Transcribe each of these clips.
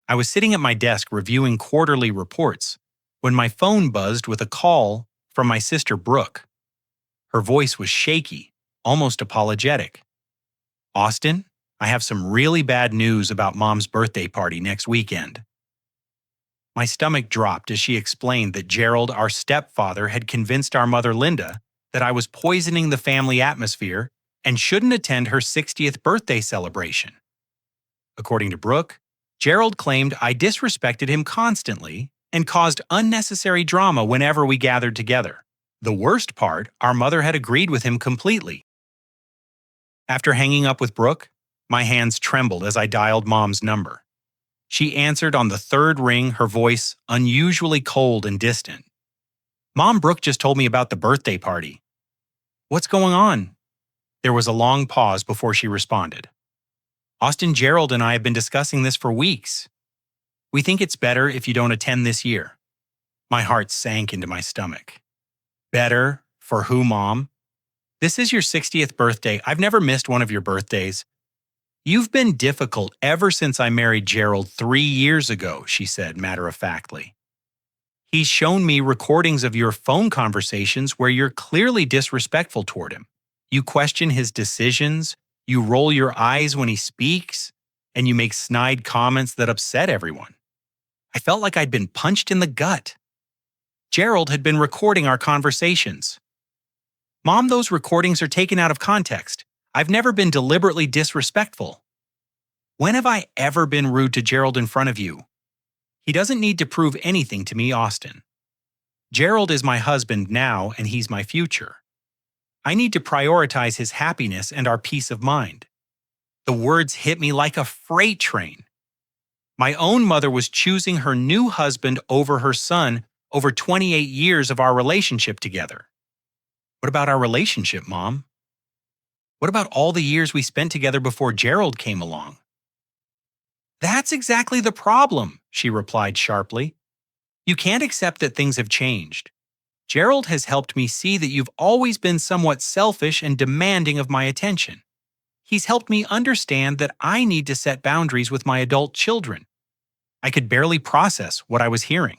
I was sitting at my desk reviewing quarterly reports when my phone buzzed with a call from my sister Brooke. Her voice was shaky, almost apologetic. "Austin, I have some really bad news about Mom's birthday party next weekend." My stomach dropped as she explained that Gerald, our stepfather, had convinced our mother Linda that I was poisoning the family atmosphere and shouldn't attend her 60th birthday celebration. According to Brooke, Gerald claimed I disrespected him constantly and caused unnecessary drama whenever we gathered together. The worst part, our mother had agreed with him completely. After hanging up with Brooke, my hands trembled as I dialed Mom's number. She answered on the third ring, her voice unusually cold and distant. "Mom, Brooke just told me about the birthday party." "What's going on?" There was a long pause before she responded. "Austin, Gerald and I have been discussing this for weeks. We think it's better if you don't attend this year." My heart sank into my stomach. "Better? For who, Mom? This is your 60th birthday. I've never missed one of your birthdays." "You've been difficult ever since I married Gerald 3 years ago," she said matter-of-factly. "He's shown me recordings of your phone conversations where you're clearly disrespectful toward him. You question his decisions, you roll your eyes when he speaks, and you make snide comments that upset everyone. I felt like I'd been punched in the gut." Gerald had been recording our conversations. "Mom, those recordings are taken out of context. I've never been deliberately disrespectful." "When have I ever been rude to Gerald in front of you?" "He doesn't need to prove anything to me, Austin. Gerald is my husband now and he's my future. I need to prioritize his happiness and our peace of mind." The words hit me like a freight train. My own mother was choosing her new husband over her son over 28 years of our relationship together. "What about our relationship, Mom? What about all the years we spent together before Gerald came along?" "That's exactly the problem," she replied sharply. "You can't accept that things have changed. Gerald has helped me see that you've always been somewhat selfish and demanding of my attention. He's helped me understand that I need to set boundaries with my adult children." I could barely process what I was hearing.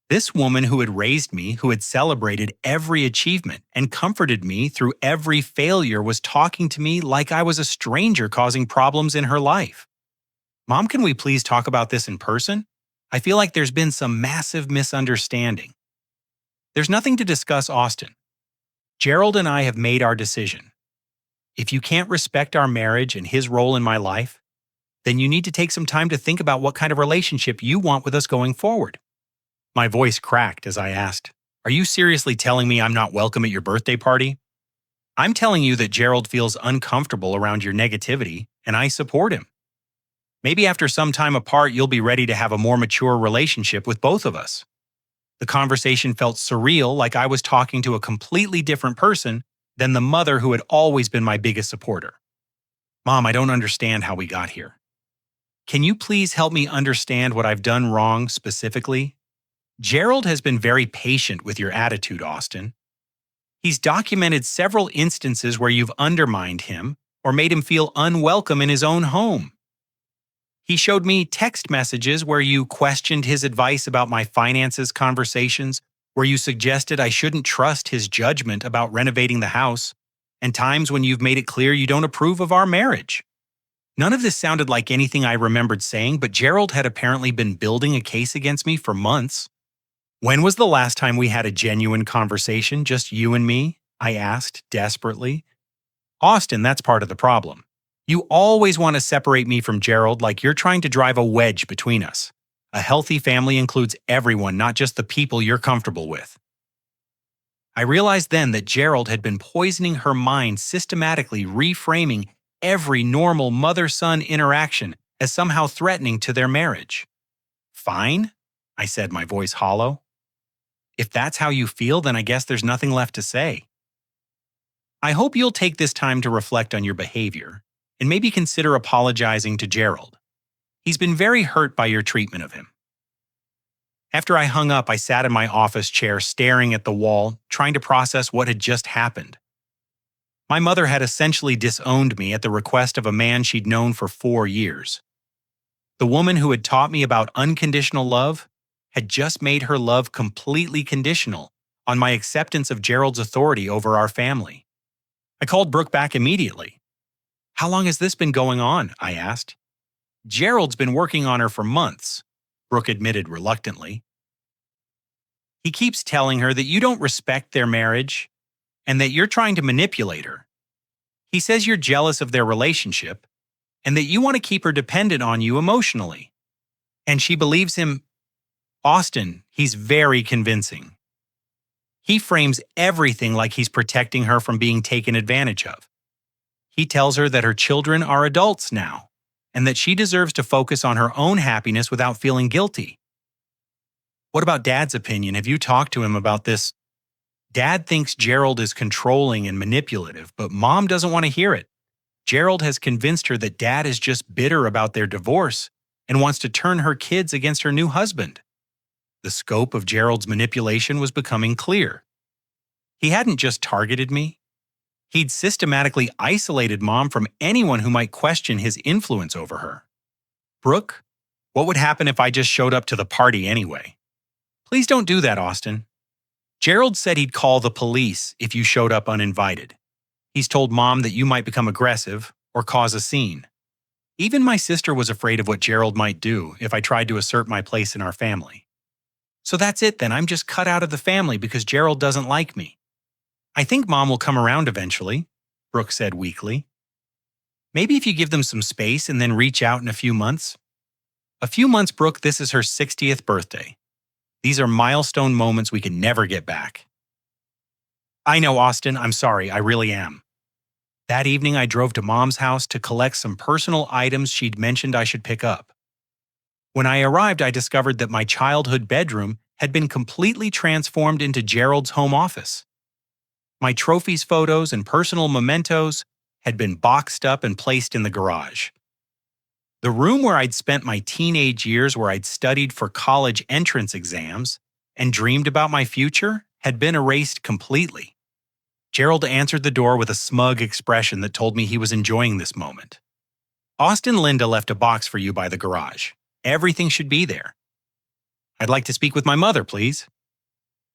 This woman who had raised me, who had celebrated every achievement and comforted me through every failure, was talking to me like I was a stranger causing problems in her life. "Mom, can we please talk about this in person? I feel like there's been some massive misunderstanding." "There's nothing to discuss, Austin. Gerald and I have made our decision. If you can't respect our marriage and his role in my life, then you need to take some time to think about what kind of relationship you want with us going forward." My voice cracked as I asked, "Are you seriously telling me I'm not welcome at your birthday party?" "I'm telling you that Gerald feels uncomfortable around your negativity, and I support him. Maybe after some time apart, you'll be ready to have a more mature relationship with both of us." The conversation felt surreal, like I was talking to a completely different person than the mother who had always been my biggest supporter. "Mom, I don't understand how we got here. Can you please help me understand what I've done wrong specifically? Gerald has been very patient with your attitude, Austin. He's documented several instances where you've undermined him or made him feel unwelcome in his own home. He showed me text messages where you questioned his advice about my finances conversations, where you suggested I shouldn't trust his judgment about renovating the house, and times when you've made it clear you don't approve of our marriage. None of this sounded like anything I remembered saying, but Gerald had apparently been building a case against me for months. When was the last time we had a genuine conversation, just you and me?" I asked desperately. "Austin, that's part of the problem. You always want to separate me from Gerald like you're trying to drive a wedge between us. A healthy family includes everyone, not just the people you're comfortable with." I realized then that Gerald had been poisoning her mind, systematically reframing every normal mother-son interaction as somehow threatening to their marriage. "Fine," I said, my voice hollow. "If that's how you feel, then I guess there's nothing left to say. I hope you'll take this time to reflect on your behavior and maybe consider apologizing to Gerald. He's been very hurt by your treatment of him." After I hung up, I sat in my office chair staring at the wall, trying to process what had just happened. My mother had essentially disowned me at the request of a man she'd known for 4 years. The woman who had taught me about unconditional love had just made her love completely conditional on my acceptance of Gerald's authority over our family. I called Brooke back immediately. "How long has this been going on?" I asked. "Gerald's been working on her for months," Brooke admitted reluctantly. "He keeps telling her that you don't respect their marriage and that you're trying to manipulate her. He says you're jealous of their relationship and that you want to keep her dependent on you emotionally. And she believes him. Austin, he's very convincing. He frames everything like he's protecting her from being taken advantage of. He tells her that her children are adults now and that she deserves to focus on her own happiness without feeling guilty." "What about Dad's opinion? Have you talked to him about this?" "Dad thinks Gerald is controlling and manipulative, but Mom doesn't want to hear it. Gerald has convinced her that Dad is just bitter about their divorce and wants to turn her kids against her new husband." The scope of Gerald's manipulation was becoming clear. He hadn't just targeted me. He'd systematically isolated Mom from anyone who might question his influence over her. "Brooke, what would happen if I just showed up to the party anyway?" "Please don't do that, Austin. Gerald said he'd call the police if you showed up uninvited. He's told Mom that you might become aggressive or cause a scene. Even my sister was afraid of what Gerald might do if I tried to assert my place in our family. So that's it then, I'm just cut out of the family because Gerald doesn't like me." "I think Mom will come around eventually," Brooke said weakly. "Maybe if you give them some space and then reach out in a few months." "A few months, Brooke, this is her 60th birthday. These are milestone moments we can never get back." "I know, Austin, I'm sorry, I really am." That evening I drove to Mom's house to collect some personal items she'd mentioned I should pick up. When I arrived, I discovered that my childhood bedroom had been completely transformed into Gerald's home office. My trophies, photos, and personal mementos had been boxed up and placed in the garage. The room where I'd spent my teenage years, where I'd studied for college entrance exams and dreamed about my future, had been erased completely. Gerald answered the door with a smug expression that told me he was enjoying this moment. "Austin, Linda left a box for you by the garage. Everything should be there." "I'd like to speak with my mother, please."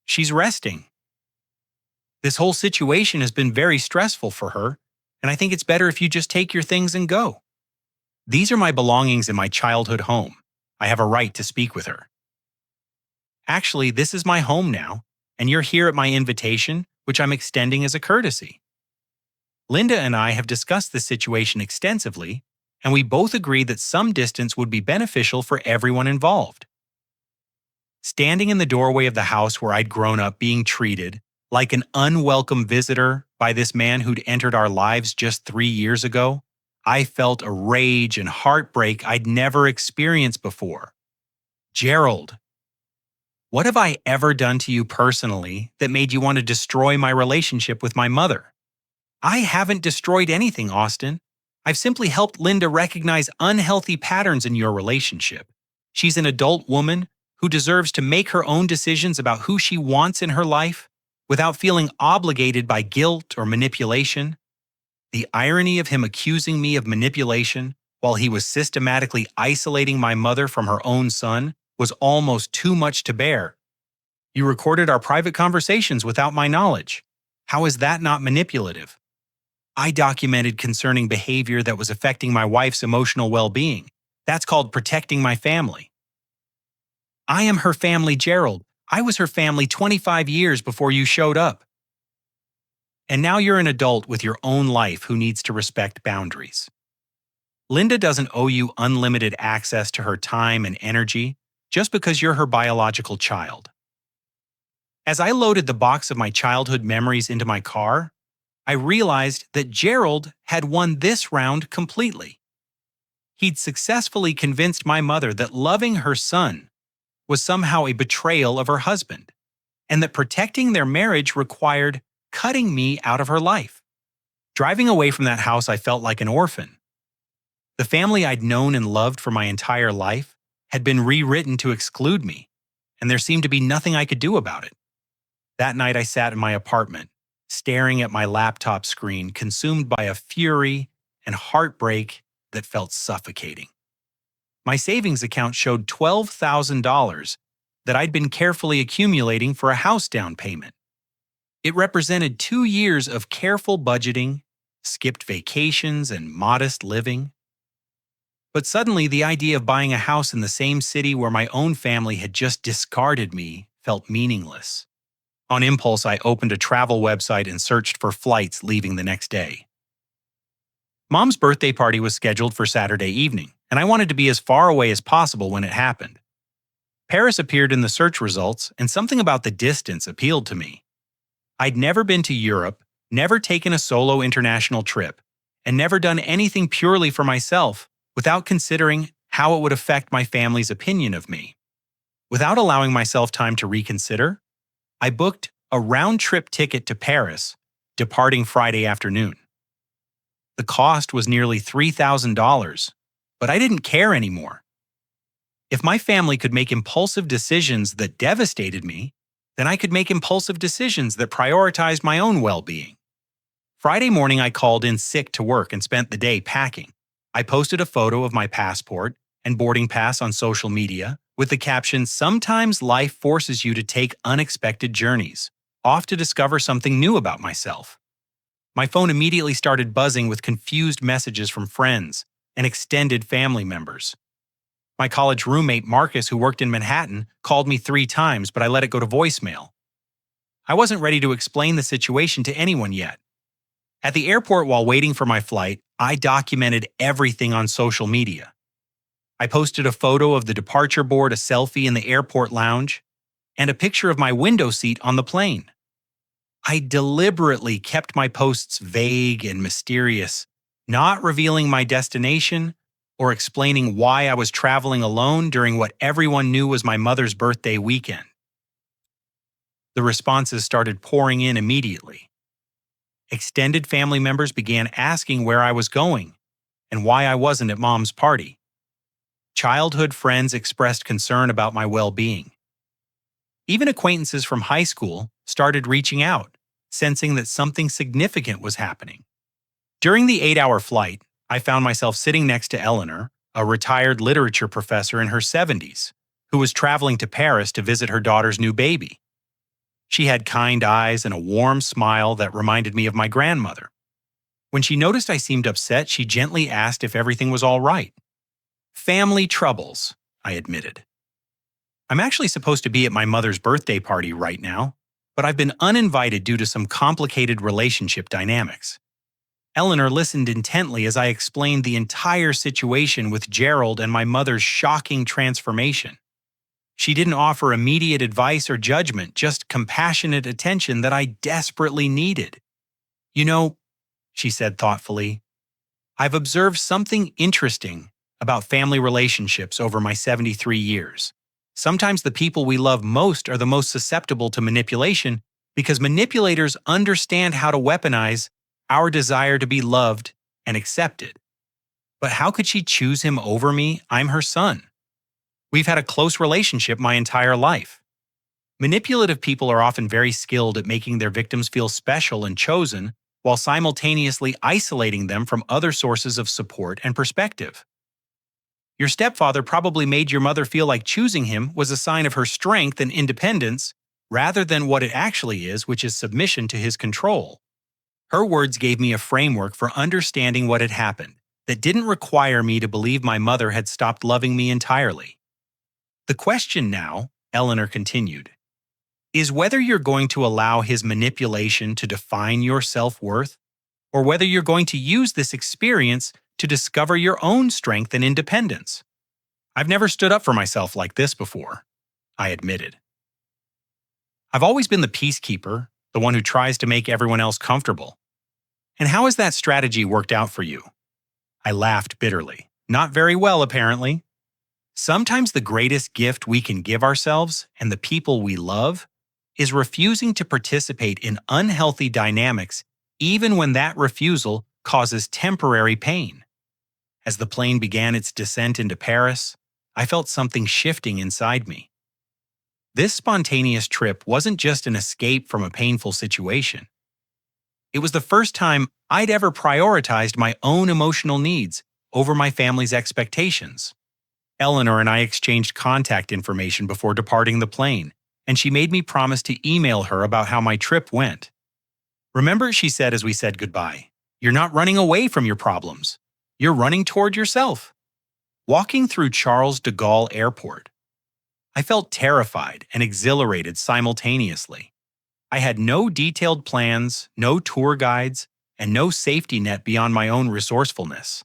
"She's resting. This whole situation has been very stressful for her, and I think it's better if you just take your things and go. These are my belongings in my childhood home. I have a right to speak with her." "Actually, this is my home now, and you're here at my invitation, which I'm extending as a courtesy." Linda and I have discussed this situation extensively, and we both agree that some distance would be beneficial for everyone involved. Standing in the doorway of the house where I'd grown up being treated like an unwelcome visitor by this man who'd entered our lives just 3 years ago, I felt a rage and heartbreak I'd never experienced before. "Gerald, what have I ever done to you personally that made you want to destroy my relationship with my mother?" "I haven't destroyed anything, Austin. I've simply helped Linda recognize unhealthy patterns in your relationship. She's an adult woman who deserves to make her own decisions about who she wants in her life without feeling obligated by guilt or manipulation." The irony of him accusing me of manipulation while he was systematically isolating my mother from her own son was almost too much to bear. "You recorded our private conversations without my knowledge. How is that not manipulative?" "I documented concerning behavior that was affecting my wife's emotional well-being. That's called protecting my family." "I am her family, Gerald. I was her family 25 years before you showed up. And now you're an adult with your own life who needs to respect boundaries. Linda doesn't owe you unlimited access to her time and energy just because you're her biological child." As I loaded the box of my childhood memories into my car, I realized that Gerald had won this round completely. He'd successfully convinced my mother that loving her son was somehow a betrayal of her husband, and that protecting their marriage required cutting me out of her life. Driving away from that house, I felt like an orphan. The family I'd known and loved for my entire life had been rewritten to exclude me, and there seemed to be nothing I could do about it. That night I sat in my apartment, staring at my laptop screen, consumed by a fury and heartbreak that felt suffocating. My savings account showed $12,000 that I'd been carefully accumulating for a house down payment. It represented 2 years of careful budgeting, skipped vacations, and modest living. But suddenly, the idea of buying a house in the same city where my own family had just discarded me felt meaningless. On impulse, I opened a travel website and searched for flights leaving the next day. Mom's birthday party was scheduled for Saturday evening, and I wanted to be as far away as possible when it happened. Paris appeared in the search results, and something about the distance appealed to me. I'd never been to Europe, never taken a solo international trip, and never done anything purely for myself without considering how it would affect my family's opinion of me. Without allowing myself time to reconsider, I booked a round-trip ticket to Paris, departing Friday afternoon. The cost was nearly $3,000, but I didn't care anymore. If my family could make impulsive decisions that devastated me, then I could make impulsive decisions that prioritized my own well-being. Friday morning, I called in sick to work and spent the day packing. I posted a photo of my passport and boarding pass on social media with the caption, "Sometimes life forces you to take unexpected journeys, off to discover something new about myself." My phone immediately started buzzing with confused messages from friends and extended family members. My college roommate, Marcus, who worked in Manhattan, called me 3 times, but I let it go to voicemail. I wasn't ready to explain the situation to anyone yet. At the airport while waiting for my flight, I documented everything on social media. I posted a photo of the departure board, a selfie in the airport lounge, and a picture of my window seat on the plane. I deliberately kept my posts vague and mysterious, not revealing my destination or explaining why I was traveling alone during what everyone knew was my mother's birthday weekend. The responses started pouring in immediately. Extended family members began asking where I was going and why I wasn't at Mom's party. Childhood friends expressed concern about my well-being. Even acquaintances from high school started reaching out, sensing that something significant was happening. During the 8-hour flight, I found myself sitting next to Eleanor, a retired literature professor in her 70s, who was traveling to Paris to visit her daughter's new baby. She had kind eyes and a warm smile that reminded me of my grandmother. When she noticed I seemed upset, she gently asked if everything was all right. "Family troubles," I admitted. "I'm actually supposed to be at my mother's birthday party right now, but I've been uninvited due to some complicated relationship dynamics." Eleanor listened intently as I explained the entire situation with Gerald and my mother's shocking transformation. She didn't offer immediate advice or judgment, just compassionate attention that I desperately needed. "You know," she said thoughtfully, "I've observed something interesting about family relationships over my 73 years. Sometimes the people we love most are the most susceptible to manipulation because manipulators understand how to weaponize our desire to be loved and accepted. But how could she choose him over me? I'm her son. We've had a close relationship my entire life." Manipulative people are often very skilled at making their victims feel special and chosen while simultaneously isolating them from other sources of support and perspective. Your stepfather probably made your mother feel like choosing him was a sign of her strength and independence rather than what it actually is, which is submission to his control. Her words gave me a framework for understanding what had happened that didn't require me to believe my mother had stopped loving me entirely. "The question now," Eleanor continued, "is whether you're going to allow his manipulation to define your self-worth, or whether you're going to use this experience to discover your own strength and independence." "I've never stood up for myself like this before," I admitted. "I've always been the peacekeeper, the one who tries to make everyone else comfortable. And how has that strategy worked out for you?" I laughed bitterly. "Not very well, apparently." Sometimes the greatest gift we can give ourselves and the people we love is refusing to participate in unhealthy dynamics even when that refusal causes temporary pain. As the plane began its descent into Paris, I felt something shifting inside me. This spontaneous trip wasn't just an escape from a painful situation. It was the first time I'd ever prioritized my own emotional needs over my family's expectations. Eleanor and I exchanged contact information before departing the plane, and she made me promise to email her about how my trip went. Remember, she said as we said goodbye, you're not running away from your problems. You're running toward yourself. Walking through Charles de Gaulle Airport, I felt terrified and exhilarated simultaneously. I had no detailed plans, no tour guides, and no safety net beyond my own resourcefulness.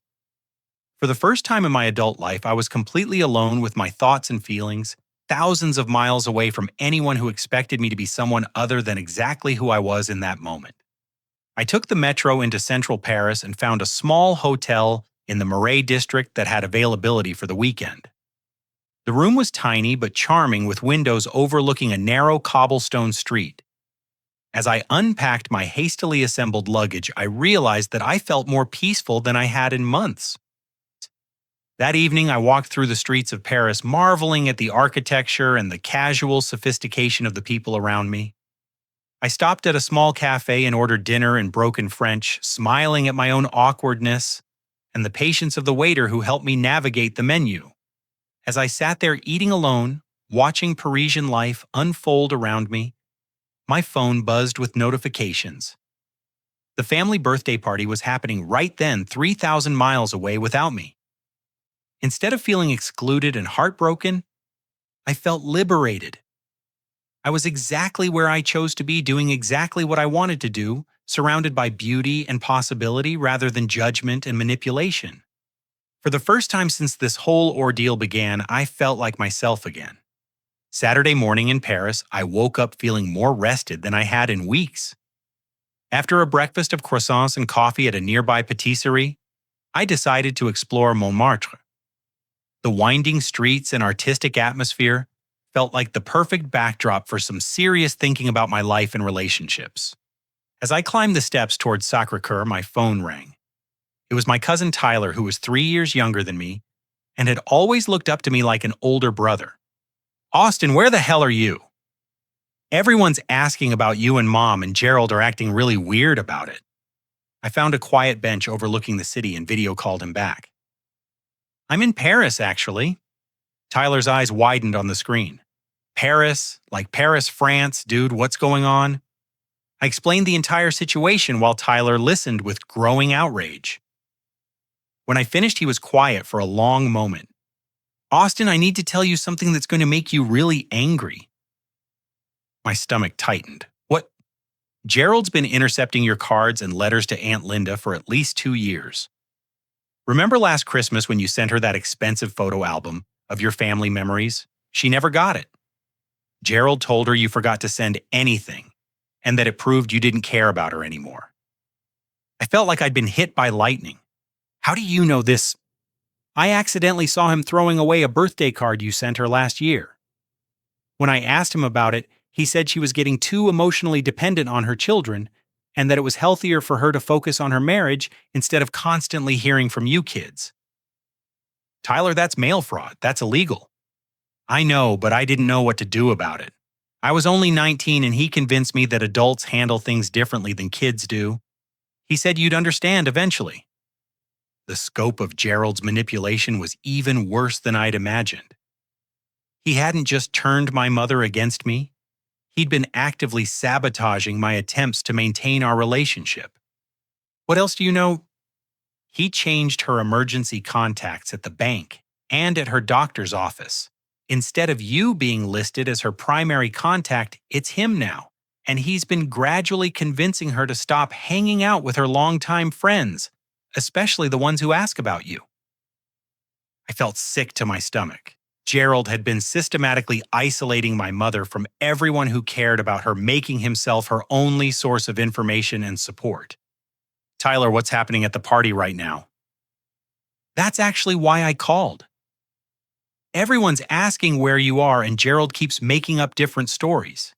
For the first time in my adult life, I was completely alone with my thoughts and feelings, thousands of miles away from anyone who expected me to be someone other than exactly who I was in that moment. I took the metro into central Paris and found a small hotel in the Marais district that had availability for the weekend. The room was tiny but charming with windows overlooking a narrow cobblestone street. As I unpacked my hastily assembled luggage, I realized that I felt more peaceful than I had in months. That evening, I walked through the streets of Paris, marveling at the architecture and the casual sophistication of the people around me. I stopped at a small cafe and ordered dinner in broken French, smiling at my own awkwardness and the patience of the waiter who helped me navigate the menu. As I sat there eating alone, watching Parisian life unfold around me, my phone buzzed with notifications. The family birthday party was happening right then, 3,000 miles away without me. Instead of feeling excluded and heartbroken, I felt liberated. I was exactly where I chose to be, doing exactly what I wanted to do, surrounded by beauty and possibility rather than judgment and manipulation. For the first time since this whole ordeal began, I felt like myself again. Saturday morning in Paris, I woke up feeling more rested than I had in weeks. After a breakfast of croissants and coffee at a nearby patisserie, I decided to explore Montmartre. The winding streets and artistic atmosphere felt like the perfect backdrop for some serious thinking about my life and relationships. As I climbed the steps towards Sacré-Cœur, my phone rang. It was my cousin Tyler, who was 3 years younger than me and had always looked up to me like an older brother. Austin, where the hell are you? Everyone's asking about you and Mom, and Gerald are acting really weird about it. I found a quiet bench overlooking the city and video called him back. I'm in Paris, actually. Tyler's eyes widened on the screen. Paris? Like Paris, France? Dude, what's going on? I explained the entire situation while Tyler listened with growing outrage. When I finished, he was quiet for a long moment. Austin, I need to tell you something that's going to make you really angry. My stomach tightened. What? Gerald's been intercepting your cards and letters to Aunt Linda for at least 2 years. Remember last Christmas when you sent her that expensive photo album of your family memories? She never got it. Gerald told her you forgot to send anything, and that it proved you didn't care about her anymore. I felt like I'd been hit by lightning. How do you know this? I accidentally saw him throwing away a birthday card you sent her last year. When I asked him about it, he said she was getting too emotionally dependent on her children, and that it was healthier for her to focus on her marriage instead of constantly hearing from you kids. Tyler, that's mail fraud. That's illegal. I know, but I didn't know what to do about it. I was only 19 and he convinced me that adults handle things differently than kids do. He said you'd understand eventually. The scope of Gerald's manipulation was even worse than I'd imagined. He hadn't just turned my mother against me. He'd been actively sabotaging my attempts to maintain our relationship. What else do you know? He changed her emergency contacts at the bank and at her doctor's office. Instead of you being listed as her primary contact, it's him now. And he's been gradually convincing her to stop hanging out with her longtime friends, especially the ones who ask about you. I felt sick to my stomach. Gerald had been systematically isolating my mother from everyone who cared about her, making himself her only source of information and support. Tyler, what's happening at the party right now? That's actually why I called. Everyone's asking where you are, and Gerald keeps making up different stories.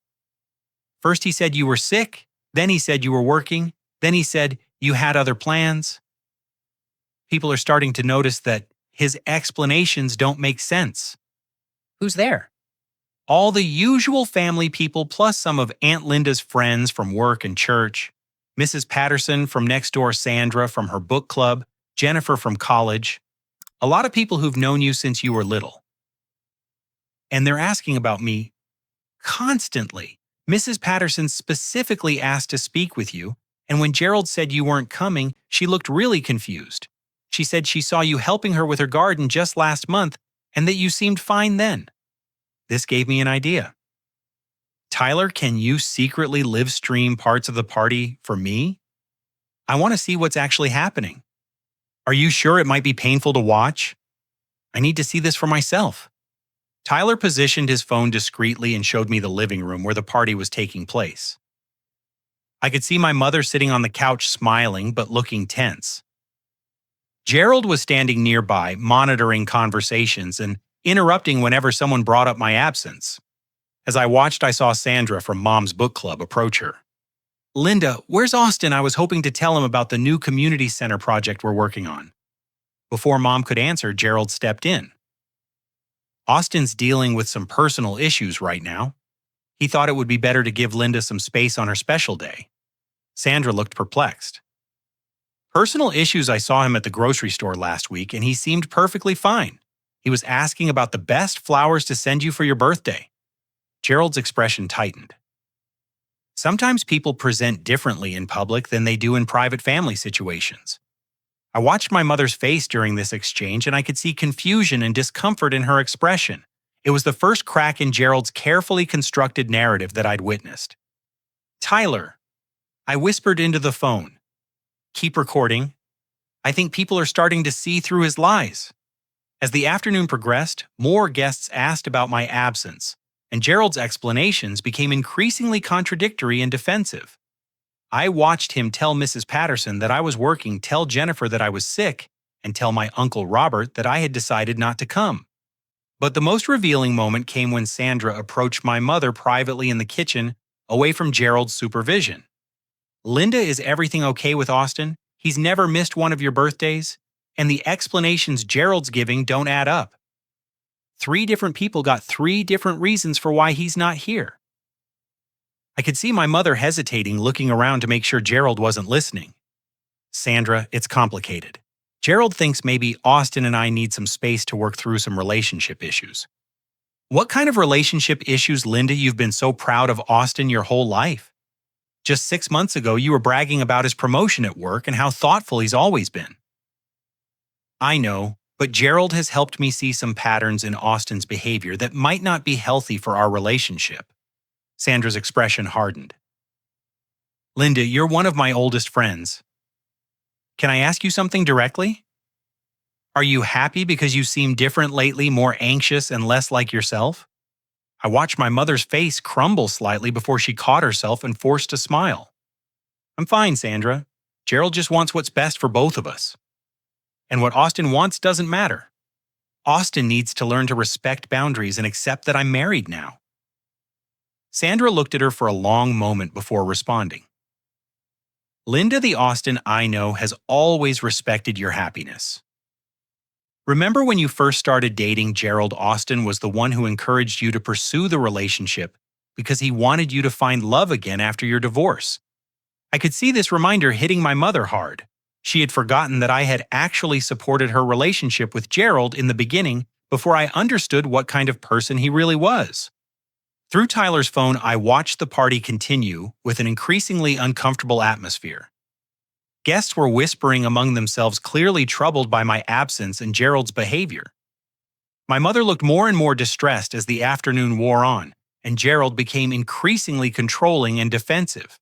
First he said you were sick, then he said you were working, then he said you had other plans. People are starting to notice that his explanations don't make sense. Who's there? All the usual family people plus some of Aunt Linda's friends from work and church, Mrs. Patterson from next door, Sandra from her book club, Jennifer from college. A lot of people who've known you since you were little, and they're asking about me constantly. Mrs. Patterson specifically asked to speak with you, and when Gerald said you weren't coming, she looked really confused. She said she saw you helping her with her garden just last month and that you seemed fine then. This gave me an idea. Tyler, can you secretly live stream parts of the party for me? I want to see what's actually happening. Are you sure it might be painful to watch? I need to see this for myself. Tyler positioned his phone discreetly and showed me the living room where the party was taking place. I could see my mother sitting on the couch smiling but looking tense. Gerald was standing nearby, monitoring conversations and interrupting whenever someone brought up my absence. As I watched, I saw Sandra from Mom's Book Club approach her. "Linda, where's Austin? I was hoping to tell him about the new community center project we're working on." Before Mom could answer, Gerald stepped in. "Austin's dealing with some personal issues right now. He thought it would be better to give Linda some space on her special day." Sandra looked perplexed. "Personal issues? I saw him at the grocery store last week and he seemed perfectly fine. He was asking about the best flowers to send you for your birthday." Gerald's expression tightened. Sometimes people present differently in public than they do in private family situations. I watched my mother's face during this exchange and I could see confusion and discomfort in her expression. It was the first crack in Gerald's carefully constructed narrative that I'd witnessed. "Tyler," I whispered into the phone. "Keep recording. I think people are starting to see through his lies." As the afternoon progressed, more guests asked about my absence, and Gerald's explanations became increasingly contradictory and defensive. I watched him tell Mrs. Patterson that I was working, tell Jennifer that I was sick, and tell my Uncle Robert that I had decided not to come. But the most revealing moment came when Sandra approached my mother privately in the kitchen, away from Gerald's supervision. "Linda, is everything okay with Austin? He's never missed one of your birthdays? And the explanations Gerald's giving don't add up. 3 different people got 3 different reasons for why he's not here." I could see my mother hesitating, looking around to make sure Gerald wasn't listening. "Sandra, it's complicated. Gerald thinks maybe Austin and I need some space to work through some relationship issues." "What kind of relationship issues, Linda? You've been so proud of Austin your whole life. Just 6 months ago, you were bragging about his promotion at work and how thoughtful he's always been." "I know, but Gerald has helped me see some patterns in Austin's behavior that might not be healthy for our relationship." Sandra's expression hardened. "Linda, you're one of my oldest friends. Can I ask you something directly? Are you happy because you seem different lately, more anxious and less like yourself?" I watched my mother's face crumble slightly before she caught herself and forced a smile. "I'm fine, Sandra. Gerald just wants what's best for both of us. And what Austin wants doesn't matter. Austin needs to learn to respect boundaries and accept that I'm married now." Sandra looked at her for a long moment before responding. "Linda, the Austin I know has always respected your happiness. Remember when you first started dating Gerald? Austin was the one who encouraged you to pursue the relationship because he wanted you to find love again after your divorce." I could see this reminder hitting my mother hard. She had forgotten that I had actually supported her relationship with Gerald in the beginning before I understood what kind of person he really was. Through Tyler's phone, I watched the party continue with an increasingly uncomfortable atmosphere. Guests were whispering among themselves, clearly troubled by my absence and Gerald's behavior. My mother looked more and more distressed as the afternoon wore on, and Gerald became increasingly controlling and defensive.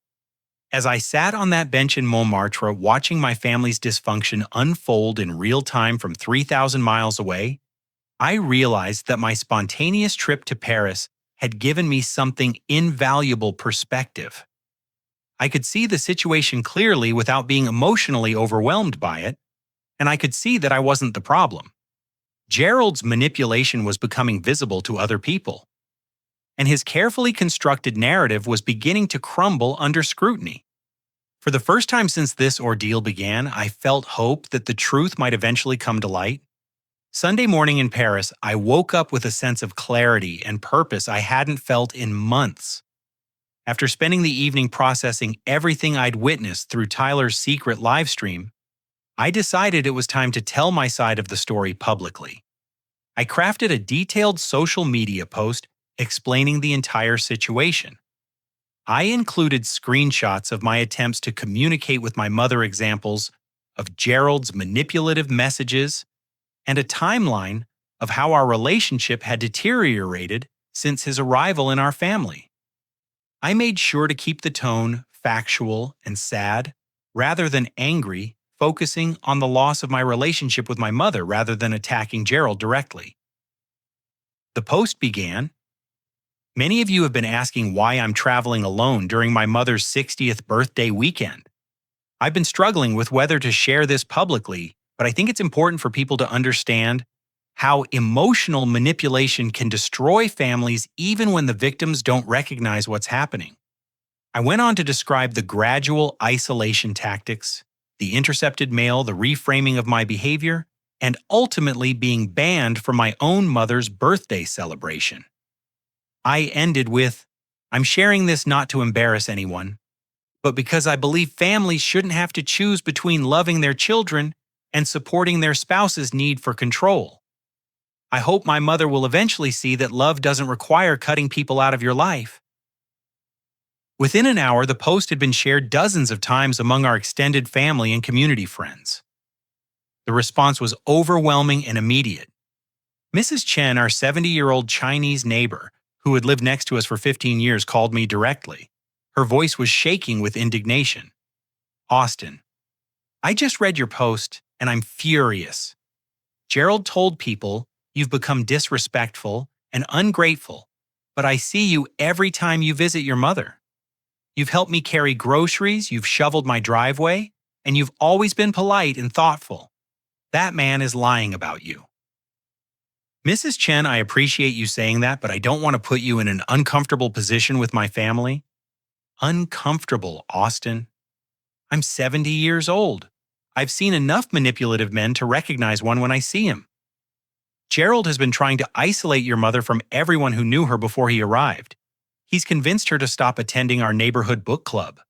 As I sat on that bench in Montmartre watching my family's dysfunction unfold in real time from 3,000 miles away, I realized that my spontaneous trip to Paris had given me something invaluable: perspective. I could see the situation clearly without being emotionally overwhelmed by it, and I could see that I wasn't the problem. Gerald's manipulation was becoming visible to other people, and his carefully constructed narrative was beginning to crumble under scrutiny. For the first time since this ordeal began, I felt hope that the truth might eventually come to light. Sunday morning in Paris, I woke up with a sense of clarity and purpose I hadn't felt in months. After spending the evening processing everything I'd witnessed through Tyler's secret livestream, I decided it was time to tell my side of the story publicly. I crafted a detailed social media post explaining the entire situation. I included screenshots of my attempts to communicate with my mother, examples of Gerald's manipulative messages, and a timeline of how our relationship had deteriorated since his arrival in our family. I made sure to keep the tone factual and sad rather than angry, focusing on the loss of my relationship with my mother rather than attacking Gerald directly. The post began, "Many of you have been asking why I'm traveling alone during my mother's 60th birthday weekend. I've been struggling with whether to share this publicly, but I think it's important for people to understand how emotional manipulation can destroy families even when the victims don't recognize what's happening." I went on to describe the gradual isolation tactics, the intercepted mail, the reframing of my behavior, and ultimately being banned from my own mother's birthday celebration. I ended with, "I'm sharing this not to embarrass anyone, but because I believe families shouldn't have to choose between loving their children and supporting their spouse's need for control. I hope my mother will eventually see that love doesn't require cutting people out of your life." Within an hour, the post had been shared dozens of times among our extended family and community friends. The response was overwhelming and immediate. Mrs. Chen, our 70-year-old Chinese neighbor, who had lived next to us for 15 years, called me directly. Her voice was shaking with indignation. "Austin, I just read your post and I'm furious. Gerald told people you've become disrespectful and ungrateful, but I see you every time you visit your mother. You've helped me carry groceries, you've shoveled my driveway, and you've always been polite and thoughtful. That man is lying about you. Mrs. Chen, I appreciate you saying that, but I don't want to put you in an uncomfortable position with my family." Uncomfortable, Austin. I'm 70 years old. I've seen enough manipulative men to recognize one when I see him. Gerald has been trying to isolate your mother from everyone who knew her before he arrived. He's convinced her to stop attending our neighborhood book club.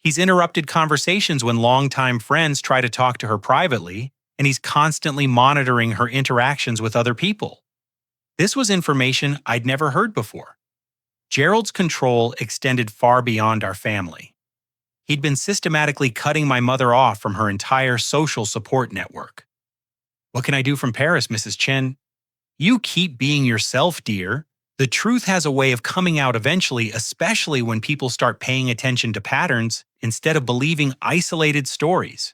He's interrupted conversations when longtime friends try to talk to her privately, and he's constantly monitoring her interactions with other people. This was information I'd never heard before. Gerald's control extended far beyond our family. He'd been systematically cutting my mother off from her entire social support network. "What can I do from Paris, Mrs. Chen?" "You keep being yourself, dear. The truth has a way of coming out eventually, especially when people start paying attention to patterns instead of believing isolated stories."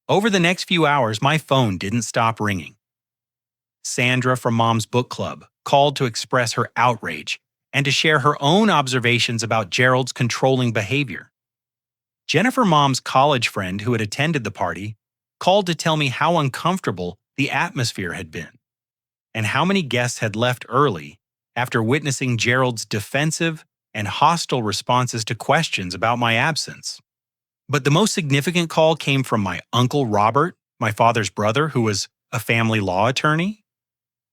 Over the next few hours, my phone didn't stop ringing. Sandra from Mom's Book Club called to express her outrage and to share her own observations about Gerald's controlling behavior. Jennifer, Mom's college friend who had attended the party, called to tell me how uncomfortable the atmosphere had been and how many guests had left early after witnessing Gerald's defensive and hostile responses to questions about my absence. But the most significant call came from my Uncle Robert, my father's brother, who was a family law attorney.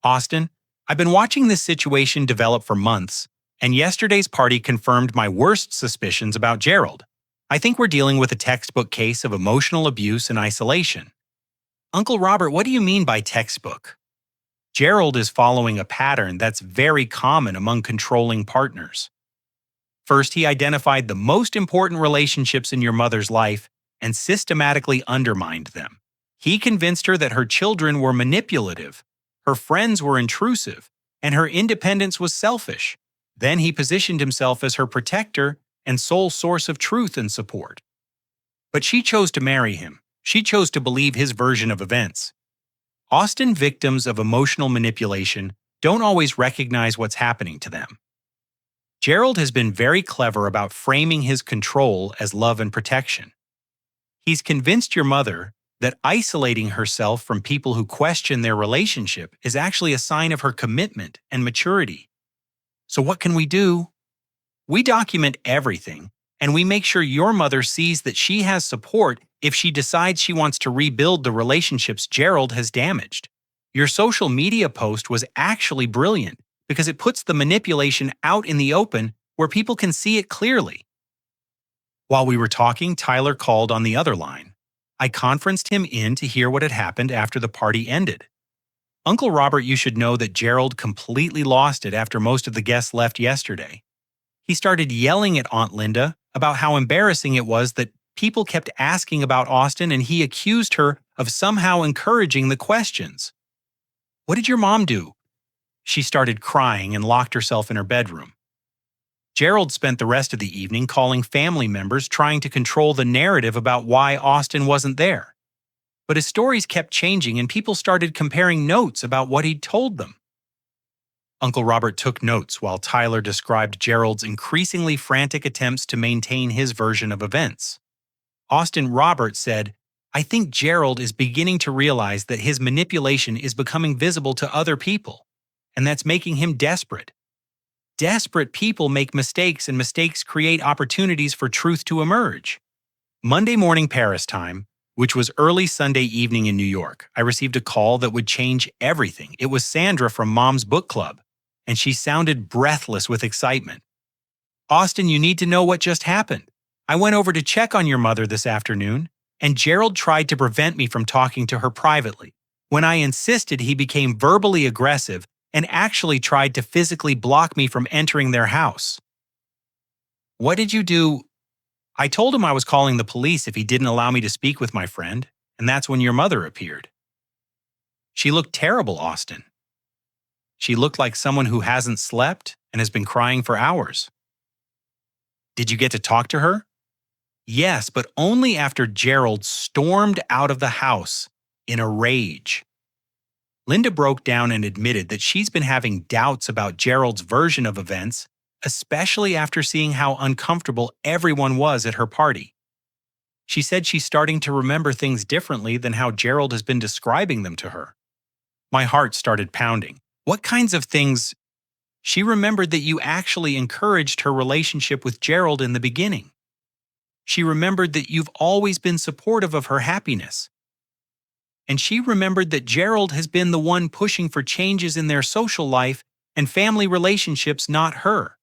"Austin, I've been watching this situation develop for months, and yesterday's party confirmed my worst suspicions about Gerald. I think we're dealing with a textbook case of emotional abuse and isolation." "Uncle Robert, what do you mean by textbook?" "Gerald is following a pattern that's very common among controlling partners. First, he identified the most important relationships in your mother's life and systematically undermined them. He convinced her that her children were manipulative, her friends were intrusive, and her independence was selfish. Then he positioned himself as her protector and sole source of truth and support. But she chose to marry him. She chose to believe his version of events. Austin, victims of emotional manipulation don't always recognize what's happening to them. Gerald has been very clever about framing his control as love and protection. He's convinced your mother that isolating herself from people who question their relationship is actually a sign of her commitment and maturity. So what can we do? We document everything, and we make sure your mother sees that she has support if she decides she wants to rebuild the relationships Gerald has damaged. Your social media post was actually brilliant because it puts the manipulation out in the open where people can see it clearly. While we were talking, Tyler called on the other line. I conferenced him in to hear what had happened after the party ended. Uncle Robert, you should know that Gerald completely lost it after most of the guests left yesterday. He started yelling at Aunt Linda about how embarrassing it was that people kept asking about Austin, and he accused her of somehow encouraging the questions. What did your mom do? She started crying and locked herself in her bedroom. Gerald spent the rest of the evening calling family members trying to control the narrative about why Austin wasn't there. But his stories kept changing and people started comparing notes about what he'd told them. Uncle Robert took notes while Tyler described Gerald's increasingly frantic attempts to maintain his version of events. Austin Robert said, I think Gerald is beginning to realize that his manipulation is becoming visible to other people, and that's making him desperate. Desperate people make mistakes, and mistakes create opportunities for truth to emerge. Monday morning Paris time, which was early Sunday evening in New York, I received a call that would change everything. It was Sandra from Mom's Book Club, and she sounded breathless with excitement. Austin, you need to know what just happened. I went over to check on your mother this afternoon, and Gerald tried to prevent me from talking to her privately. When I insisted, he became verbally aggressive and actually tried to physically block me from entering their house. What did you do? I told him I was calling the police if he didn't allow me to speak with my friend, and that's when your mother appeared. She looked terrible, Austin. She looked like someone who hasn't slept and has been crying for hours. Did you get to talk to her? Yes, but only after Gerald stormed out of the house in a rage. Linda broke down and admitted that she's been having doubts about Gerald's version of events, especially after seeing how uncomfortable everyone was at her party. She said she's starting to remember things differently than how Gerald has been describing them to her. My heart started pounding. What kinds of things? She remembered that you actually encouraged her relationship with Gerald in the beginning. She remembered that you've always been supportive of her happiness. And she remembered that Gerald has been the one pushing for changes in their social life and family relationships, not her.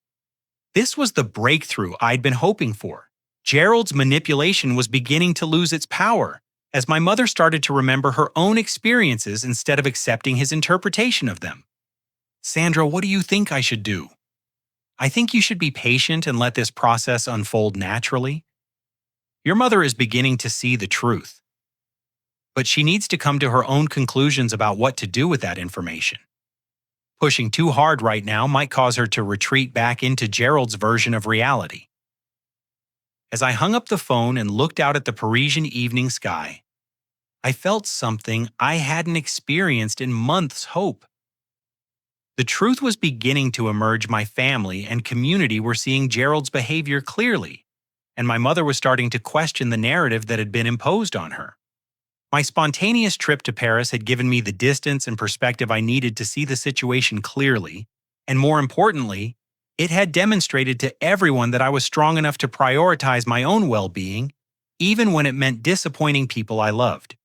This was the breakthrough I'd been hoping for. Gerald's manipulation was beginning to lose its power as my mother started to remember her own experiences instead of accepting his interpretation of them. Sandra, what do you think I should do? I think you should be patient and let this process unfold naturally. Your mother is beginning to see the truth, but she needs to come to her own conclusions about what to do with that information. Pushing too hard right now might cause her to retreat back into Gerald's version of reality. As I hung up the phone and looked out at the Parisian evening sky, I felt something I hadn't experienced in months. Hope. The truth was beginning to emerge. My family and community were seeing Gerald's behavior clearly, and my mother was starting to question the narrative that had been imposed on her. My spontaneous trip to Paris had given me the distance and perspective I needed to see the situation clearly, and more importantly, it had demonstrated to everyone that I was strong enough to prioritize my own well-being, even when it meant disappointing people I loved.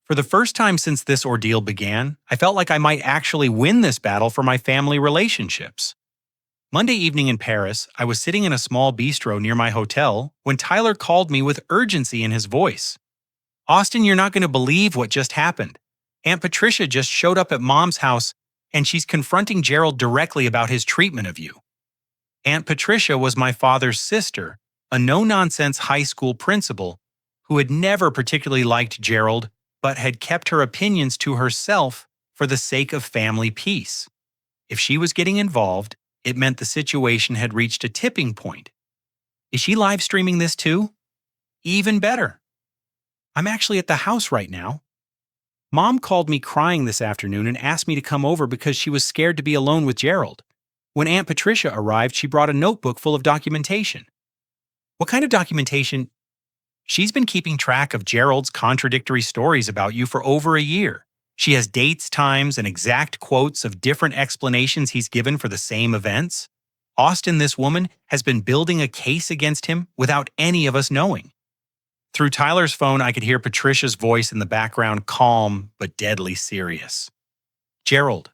For the first time since this ordeal began, I felt like I might actually win this battle for my family relationships. Monday evening in Paris, I was sitting in a small bistro near my hotel when Tyler called me with urgency in his voice. Austin, you're not going to believe what just happened. Aunt Patricia just showed up at Mom's house, and she's confronting Gerald directly about his treatment of you. Aunt Patricia was my father's sister, a no-nonsense high school principal who had never particularly liked Gerald but had kept her opinions to herself for the sake of family peace. If she was getting involved, it meant the situation had reached a tipping point. Is she live streaming this too? Even better. I'm actually at the house right now. Mom called me crying this afternoon and asked me to come over because she was scared to be alone with Gerald. When Aunt Patricia arrived, she brought a notebook full of documentation. What kind of documentation? She's been keeping track of Gerald's contradictory stories about you for over a year. She has dates, times, and exact quotes of different explanations he's given for the same events. Austin, this woman, has been building a case against him without any of us knowing. Through Tyler's phone, I could hear Patricia's voice in the background, calm but deadly serious. Gerald,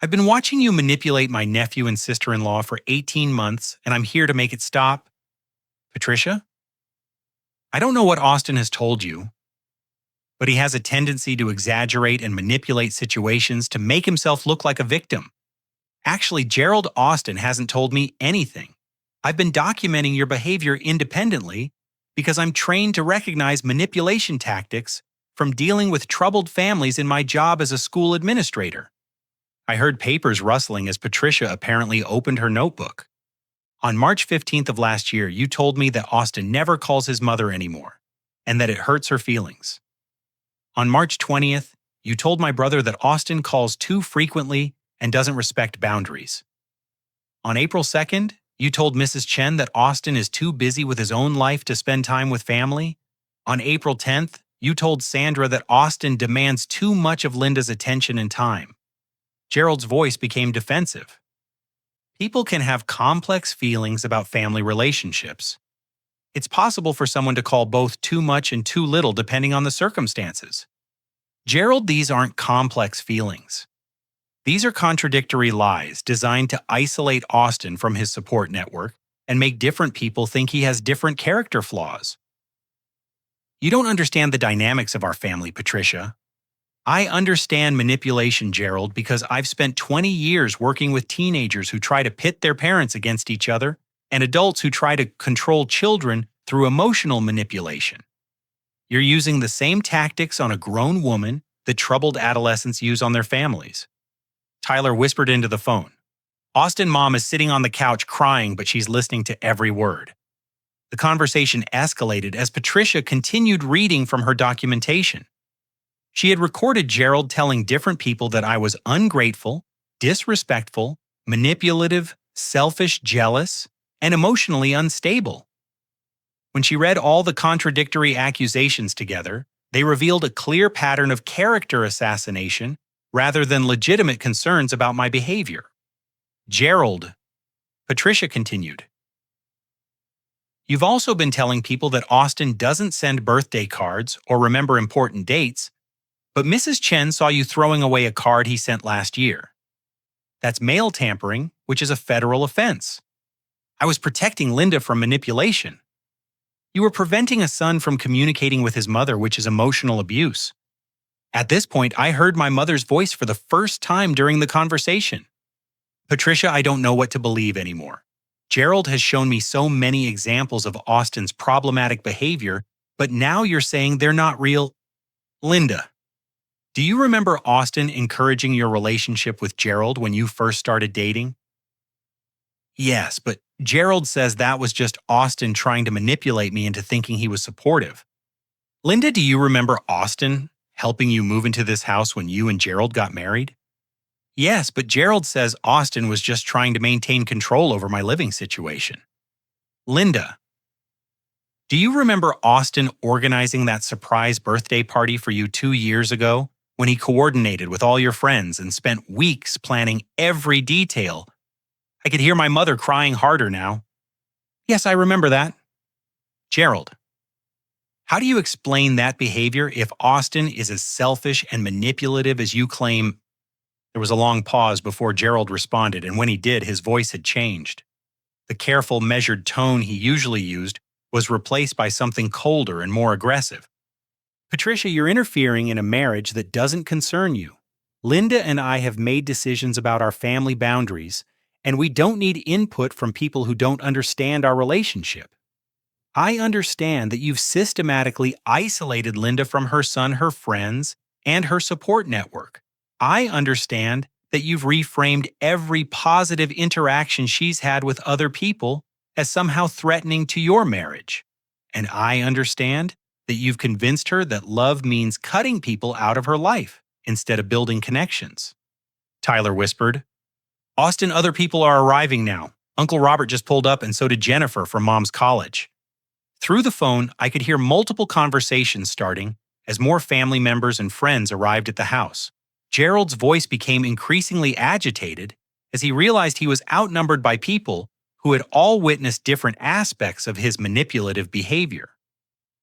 I've been watching you manipulate my nephew and sister-in-law for 18 months, and I'm here to make it stop. Patricia? I don't know what Austin has told you, but he has a tendency to exaggerate and manipulate situations to make himself look like a victim. Actually, Gerald Austin hasn't told me anything. I've been documenting your behavior independently because I'm trained to recognize manipulation tactics from dealing with troubled families in my job as a school administrator. I heard papers rustling as Patricia apparently opened her notebook. On March 15th of last year, you told me that Austin never calls his mother anymore, and that it hurts her feelings. On March 20th, you told my brother that Austin calls too frequently and doesn't respect boundaries. On April 2nd, you told Mrs. Chen that Austin is too busy with his own life to spend time with family. On April 10th, you told Sandra that Austin demands too much of Linda's attention and time. Gerald's voice became defensive. People can have complex feelings about family relationships. It's possible for someone to call both too much and too little depending on the circumstances. Gerald, these aren't complex feelings. These are contradictory lies designed to isolate Austin from his support network and make different people think he has different character flaws. You don't understand the dynamics of our family, Patricia. I understand manipulation, Gerald, because I've spent 20 years working with teenagers who try to pit their parents against each other and adults who try to control children through emotional manipulation. You're using the same tactics on a grown woman that troubled adolescents use on their families. Tyler whispered into the phone. Austin mom is sitting on the couch crying, but she's listening to every word. The conversation escalated as Patricia continued reading from her documentation. She had recorded Gerald telling different people that I was ungrateful, disrespectful, manipulative, selfish, jealous, and emotionally unstable. When she read all the contradictory accusations together, they revealed a clear pattern of character assassination rather than legitimate concerns about my behavior. Gerald, Patricia continued, you've also been telling people that Austin doesn't send birthday cards or remember important dates, but Mrs. Chen saw you throwing away a card he sent last year. That's mail tampering, which is a federal offense. I was protecting Linda from manipulation. You were preventing a son from communicating with his mother, which is emotional abuse. At this point, I heard my mother's voice for the first time during the conversation. Patricia, I don't know what to believe anymore. Gerald has shown me so many examples of Austin's problematic behavior, but now you're saying they're not real. Linda, do you remember Austin encouraging your relationship with Gerald when you first started dating? Yes, but Gerald says that was just Austin trying to manipulate me into thinking he was supportive. Linda, do you remember Austin helping you move into this house when you and Gerald got married? Yes, but Gerald says Austin was just trying to maintain control over my living situation. Linda, do you remember Austin organizing that surprise birthday party for you 2 years ago when he coordinated with all your friends and spent weeks planning every detail? I could hear my mother crying harder now. Yes, I remember that. Gerald, how do you explain that behavior if Austin is as selfish and manipulative as you claim? There was a long pause before Gerald responded, and when he did, his voice had changed. The careful, measured tone he usually used was replaced by something colder and more aggressive. Patricia, you're interfering in a marriage that doesn't concern you. Linda and I have made decisions about our family boundaries, and we don't need input from people who don't understand our relationship. I understand that you've systematically isolated Linda from her son, her friends, and her support network. I understand that you've reframed every positive interaction she's had with other people as somehow threatening to your marriage. And I understand that you've convinced her that love means cutting people out of her life instead of building connections. Tyler whispered, Austin, other people are arriving now. Uncle Robert just pulled up and so did Jennifer from Mom's college. Through the phone, I could hear multiple conversations starting as more family members and friends arrived at the house. Gerald's voice became increasingly agitated as he realized he was outnumbered by people who had all witnessed different aspects of his manipulative behavior.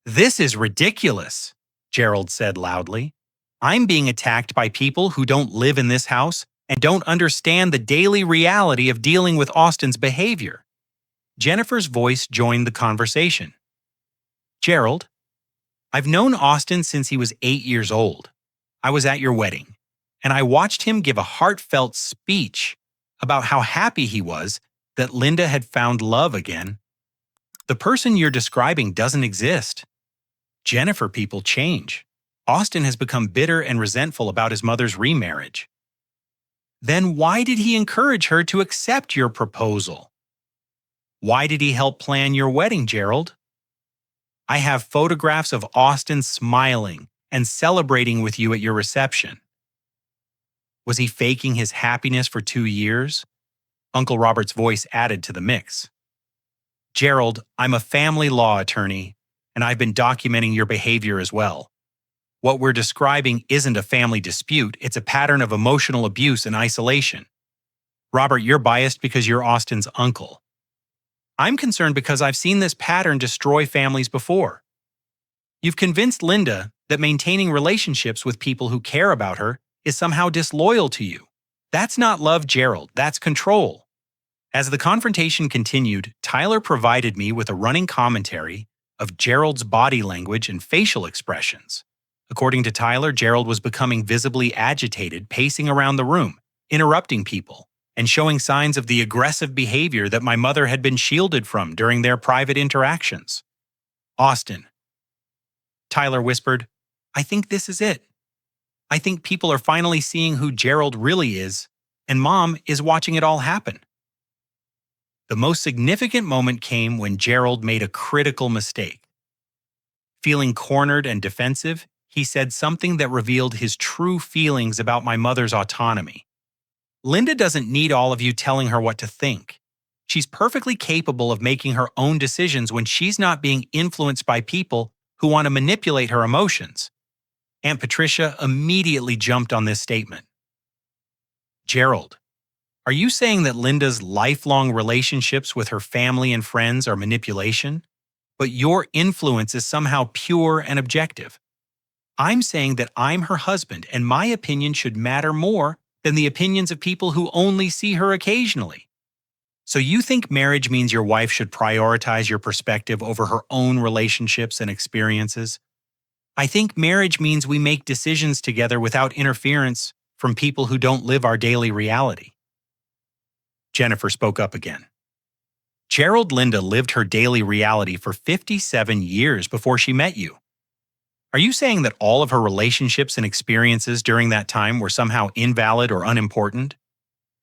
This is ridiculous, Gerald said loudly. I'm being attacked by people who don't live in this house and don't understand the daily reality of dealing with Austin's behavior. Jennifer's voice joined the conversation. Gerald, I've known Austin since he was 8 years old. I was at your wedding, and I watched him give a heartfelt speech about how happy he was that Linda had found love again. The person you're describing doesn't exist. Jennifer people change. Austin has become bitter and resentful about his mother's remarriage. Then why did he encourage her to accept your proposal? Why did he help plan your wedding, Gerald? I have photographs of Austin smiling and celebrating with you at your reception. Was he faking his happiness for 2 years? Uncle Robert's voice added to the mix. Gerald, I'm a family law attorney, and I've been documenting your behavior as well. What we're describing isn't a family dispute, it's a pattern of emotional abuse and isolation. Robert, you're biased because you're Austin's uncle. I'm concerned because I've seen this pattern destroy families before. You've convinced Linda that maintaining relationships with people who care about her is somehow disloyal to you. That's not love, Gerald, that's control. As the confrontation continued, Tyler provided me with a running commentary of Gerald's body language and facial expressions. According to Tyler, Gerald was becoming visibly agitated, pacing around the room, interrupting people, and showing signs of the aggressive behavior that my mother had been shielded from during their private interactions. Austin. Tyler whispered, I think this is it. I think people are finally seeing who Gerald really is, and Mom is watching it all happen. The most significant moment came when Gerald made a critical mistake. Feeling cornered and defensive, he said something that revealed his true feelings about my mother's autonomy. Linda doesn't need all of you telling her what to think. She's perfectly capable of making her own decisions when she's not being influenced by people who want to manipulate her emotions. Aunt Patricia immediately jumped on this statement. Gerald, are you saying that Linda's lifelong relationships with her family and friends are manipulation, but your influence is somehow pure and objective? I'm saying that I'm her husband and my opinion should matter more than the opinions of people who only see her occasionally. So you think marriage means your wife should prioritize your perspective over her own relationships and experiences? I think marriage means we make decisions together without interference from people who don't live our daily reality. Jennifer spoke up again. Gerald Linda lived her daily reality for 57 years before she met you. Are you saying that all of her relationships and experiences during that time were somehow invalid or unimportant?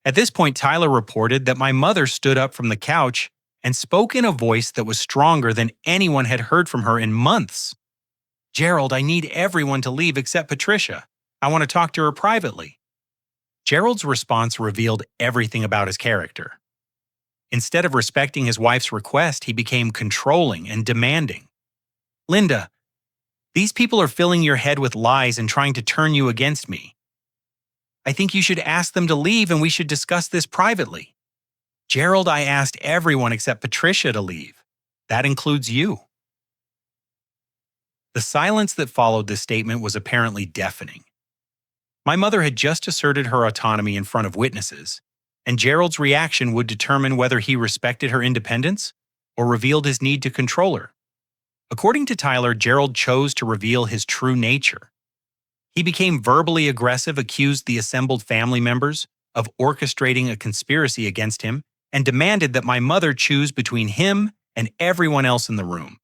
At this point, Tyler reported that my mother stood up from the couch and spoke in a voice that was stronger than anyone had heard from her in months. Gerald, I need everyone to leave except Patricia. I want to talk to her privately. Gerald's response revealed everything about his character. Instead of respecting his wife's request, he became controlling and demanding. Linda, these people are filling your head with lies and trying to turn you against me. I think you should ask them to leave and we should discuss this privately. Gerald, I asked everyone except Patricia to leave. That includes you. The silence that followed this statement was apparently deafening. My mother had just asserted her autonomy in front of witnesses, and Gerald's reaction would determine whether he respected her independence or revealed his need to control her. According to Tyler, Gerald chose to reveal his true nature. He became verbally aggressive, accused the assembled family members of orchestrating a conspiracy against him, and demanded that my mother choose between him and everyone else in the room.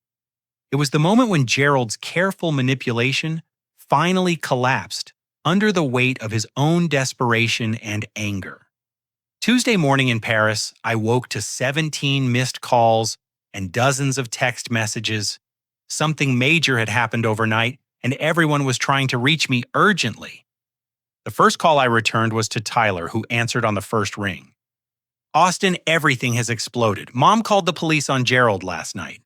It was the moment when Gerald's careful manipulation finally collapsed under the weight of his own desperation and anger. Tuesday morning in Paris, I woke to 17 missed calls and dozens of text messages. Something major had happened overnight, and everyone was trying to reach me urgently. The first call I returned was to Tyler, who answered on the first ring. Austin, everything has exploded. Mom called the police on Gerald last night.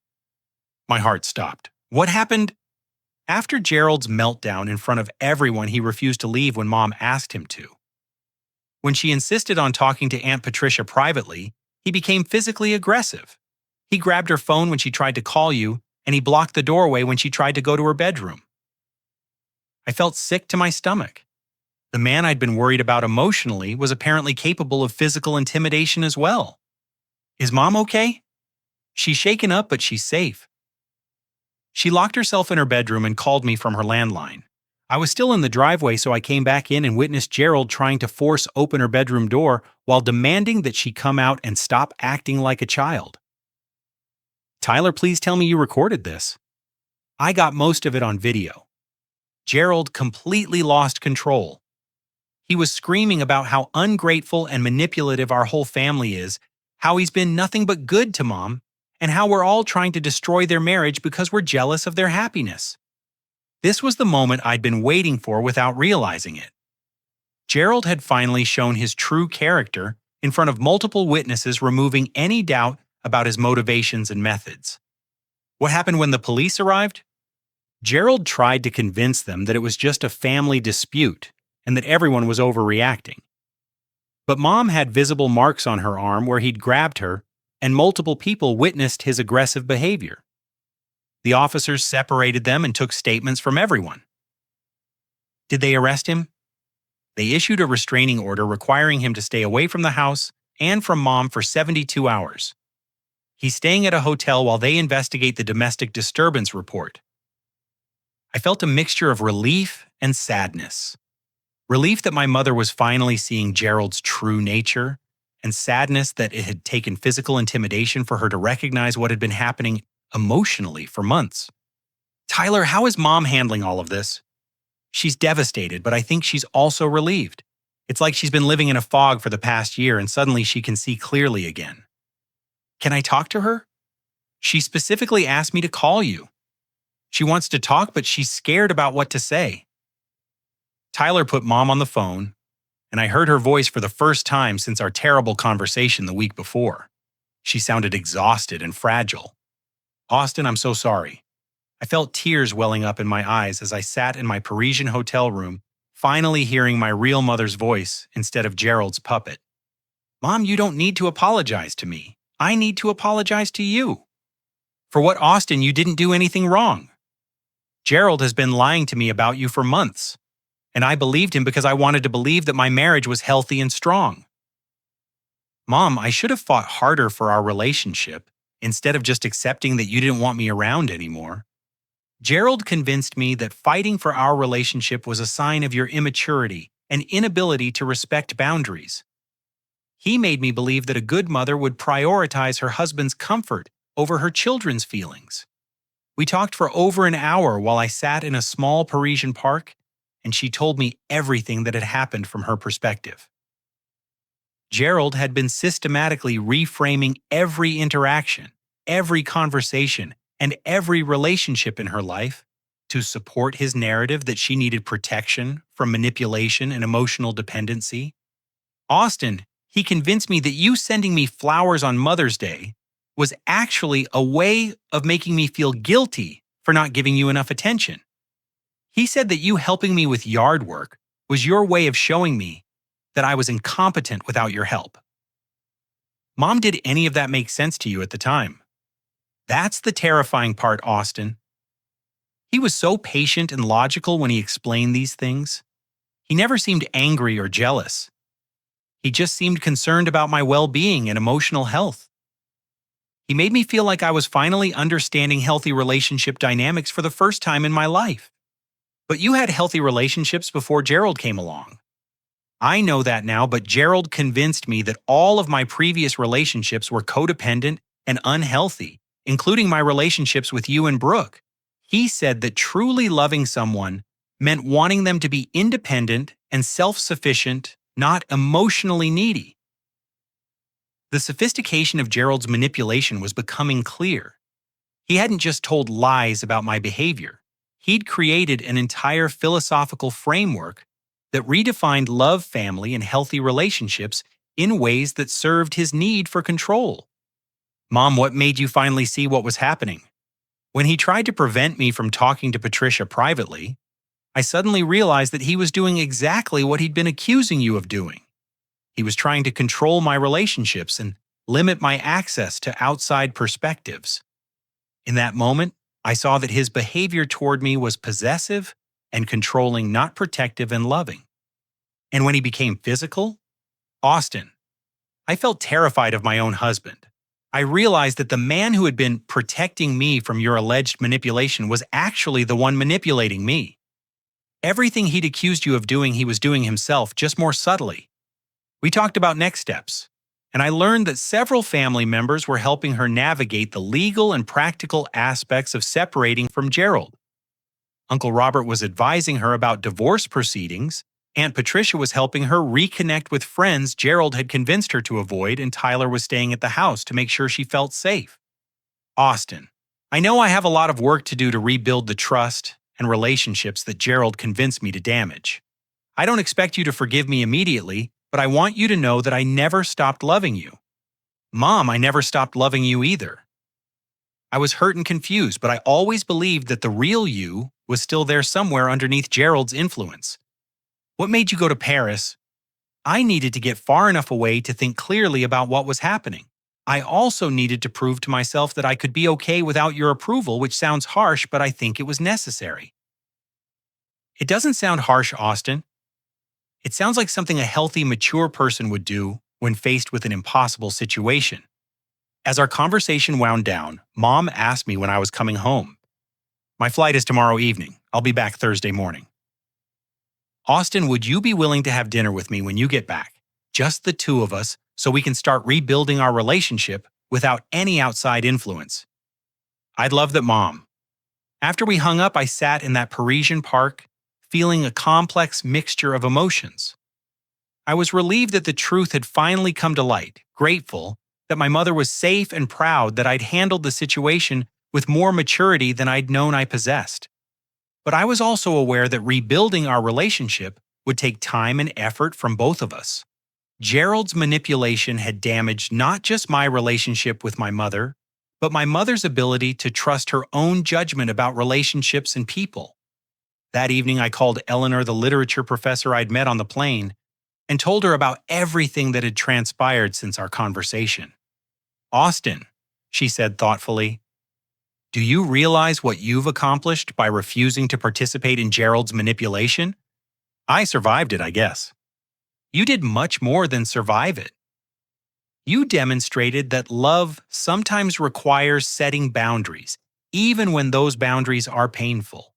My heart stopped. What happened? After Gerald's meltdown in front of everyone, he refused to leave when Mom asked him to. When she insisted on talking to Aunt Patricia privately, he became physically aggressive. He grabbed her phone when she tried to call you, and he blocked the doorway when she tried to go to her bedroom. I felt sick to my stomach. The man I'd been worried about emotionally was apparently capable of physical intimidation as well. Is Mom okay? She's shaken up, but she's safe. She locked herself in her bedroom and called me from her landline. I was still in the driveway, so I came back in and witnessed Gerald trying to force open her bedroom door while demanding that she come out and stop acting like a child. Tyler, please tell me you recorded this. I got most of it on video. Gerald completely lost control. He was screaming about how ungrateful and manipulative our whole family is, how he's been nothing but good to Mom, and how we're all trying to destroy their marriage because we're jealous of their happiness. This was the moment I'd been waiting for without realizing it. Gerald had finally shown his true character in front of multiple witnesses, removing any doubt about his motivations and methods. What happened when the police arrived? Gerald tried to convince them that it was just a family dispute and that everyone was overreacting. But Mom had visible marks on her arm where he'd grabbed her, and multiple people witnessed his aggressive behavior. The officers separated them and took statements from everyone. Did they arrest him? They issued a restraining order requiring him to stay away from the house and from Mom for 72 hours. He's staying at a hotel while they investigate the domestic disturbance report. I felt a mixture of relief and sadness. Relief that my mother was finally seeing Gerald's true nature, and sadness that it had taken physical intimidation for her to recognize what had been happening emotionally for months. Tyler, how is Mom handling all of this? She's devastated, but I think she's also relieved. It's like she's been living in a fog for the past year and suddenly she can see clearly again. Can I talk to her? She specifically asked me to call you. She wants to talk, but she's scared about what to say. Tyler put Mom on the phone, and I heard her voice for the first time since our terrible conversation the week before. She sounded exhausted and fragile. Austin, I'm so sorry. I felt tears welling up in my eyes as I sat in my Parisian hotel room, finally hearing my real mother's voice instead of Gerald's puppet. Mom, you don't need to apologize to me. I need to apologize to you. For what, Austin? You didn't do anything wrong. Gerald has been lying to me about you for months, and I believed him because I wanted to believe that my marriage was healthy and strong. Mom, I should have fought harder for our relationship instead of just accepting that you didn't want me around anymore. Gerald convinced me that fighting for our relationship was a sign of your immaturity and inability to respect boundaries. He made me believe that a good mother would prioritize her husband's comfort over her children's feelings. We talked for over an hour while I sat in a small Parisian park, and she told me everything that had happened from her perspective. Gerald had been systematically reframing every interaction, every conversation, and every relationship in her life to support his narrative that she needed protection from manipulation and emotional dependency. Austin, he convinced me that you sending me flowers on Mother's Day was actually a way of making me feel guilty for not giving you enough attention. He said that you helping me with yard work was your way of showing me that I was incompetent without your help. Mom, did any of that make sense to you at the time? That's the terrifying part, Austin. He was so patient and logical when he explained these things. He never seemed angry or jealous. He just seemed concerned about my well-being and emotional health. He made me feel like I was finally understanding healthy relationship dynamics for the first time in my life. But you had healthy relationships before Gerald came along. I know that now, but Gerald convinced me that all of my previous relationships were codependent and unhealthy, including my relationships with you and Brooke. He said that truly loving someone meant wanting them to be independent and self-sufficient, not emotionally needy. The sophistication of Gerald's manipulation was becoming clear. He hadn't just told lies about my behavior. He'd created an entire philosophical framework that redefined love, family, and healthy relationships in ways that served his need for control. Mom, what made you finally see what was happening? When he tried to prevent me from talking to Patricia privately, I suddenly realized that he was doing exactly what he'd been accusing you of doing. He was trying to control my relationships and limit my access to outside perspectives. In that moment, I saw that his behavior toward me was possessive and controlling, not protective and loving. And when he became physical, Austin, I felt terrified of my own husband. I realized that the man who had been protecting me from your alleged manipulation was actually the one manipulating me. Everything he'd accused you of doing, he was doing himself, just more subtly. We talked about next steps, and I learned that several family members were helping her navigate the legal and practical aspects of separating from Gerald. Uncle Robert was advising her about divorce proceedings. Aunt Patricia was helping her reconnect with friends Gerald had convinced her to avoid, and Tyler was staying at the house to make sure she felt safe. Austin, I know I have a lot of work to do to rebuild the trust and relationships that Gerald convinced me to damage. I don't expect you to forgive me immediately, but I want you to know that I never stopped loving you. Mom, I never stopped loving you either. I was hurt and confused, but I always believed that the real you was still there somewhere underneath Gerald's influence. What made you go to Paris? I needed to get far enough away to think clearly about what was happening. I also needed to prove to myself that I could be okay without your approval, which sounds harsh, but I think it was necessary. It doesn't sound harsh, Austin. It sounds like something a healthy, mature person would do when faced with an impossible situation. As our conversation wound down, Mom asked me when I was coming home. My flight is tomorrow evening. I'll be back Thursday morning. Austin, would you be willing to have dinner with me when you get back? Just the two of us, so we can start rebuilding our relationship without any outside influence. I'd love that, Mom. After we hung up, I sat in that Parisian park, feeling a complex mixture of emotions. I was relieved that the truth had finally come to light, grateful that my mother was safe, and proud that I'd handled the situation with more maturity than I'd known I possessed. But I was also aware that rebuilding our relationship would take time and effort from both of us. Gerald's manipulation had damaged not just my relationship with my mother, but my mother's ability to trust her own judgment about relationships and people. That evening, I called Eleanor, the literature professor I'd met on the plane, and told her about everything that had transpired since our conversation. Austin, she said thoughtfully, do you realize what you've accomplished by refusing to participate in Gerald's manipulation? I survived it, I guess. You did much more than survive it. You demonstrated that love sometimes requires setting boundaries, even when those boundaries are painful.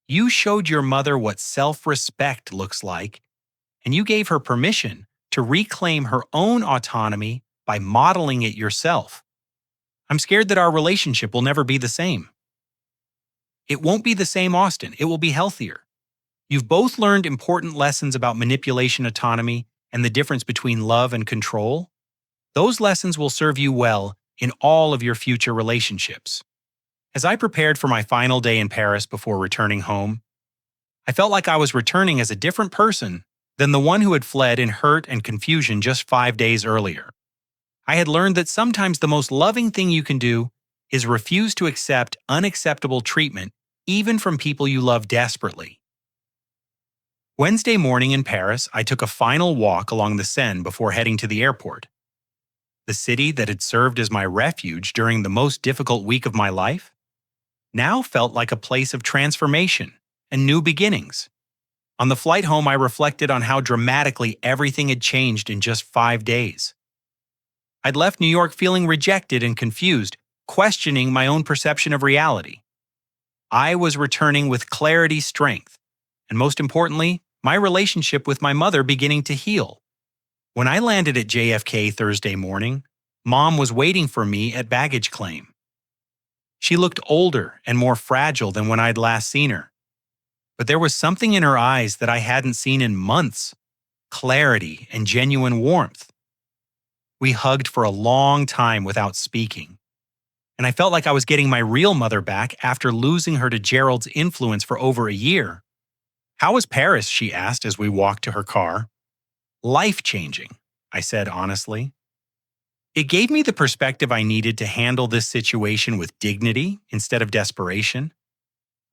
You showed your mother what self-respect looks like, and you gave her permission to reclaim her own autonomy by modeling it yourself. I'm scared that our relationship will never be the same. It won't be the same, Austin. It will be healthier. You've both learned important lessons about manipulation, autonomy, and the difference between love and control. Those lessons will serve you well in all of your future relationships. As I prepared for my final day in Paris before returning home, I felt like I was returning as a different person than the one who had fled in hurt and confusion just 5 days earlier. I had learned that sometimes the most loving thing you can do is refuse to accept unacceptable treatment, even from people you love desperately. Wednesday morning in Paris, I took a final walk along the Seine before heading to the airport. The city that had served as my refuge during the most difficult week of my life now felt like a place of transformation and new beginnings. On the flight home, I reflected on how dramatically everything had changed in just 5 days. I'd left New York feeling rejected and confused, questioning my own perception of reality. I was returning with clarity, strength, and most importantly, my relationship with my mother beginning to heal. When I landed at JFK Thursday morning, Mom was waiting for me at baggage claim. She looked older and more fragile than when I'd last seen her. But there was something in her eyes that I hadn't seen in months: clarity and genuine warmth. We hugged for a long time without speaking, and I felt like I was getting my real mother back after losing her to Gerald's influence for over a year. How was Paris? She asked as we walked to her car. Life-changing, I said honestly. It gave me the perspective I needed to handle this situation with dignity instead of desperation.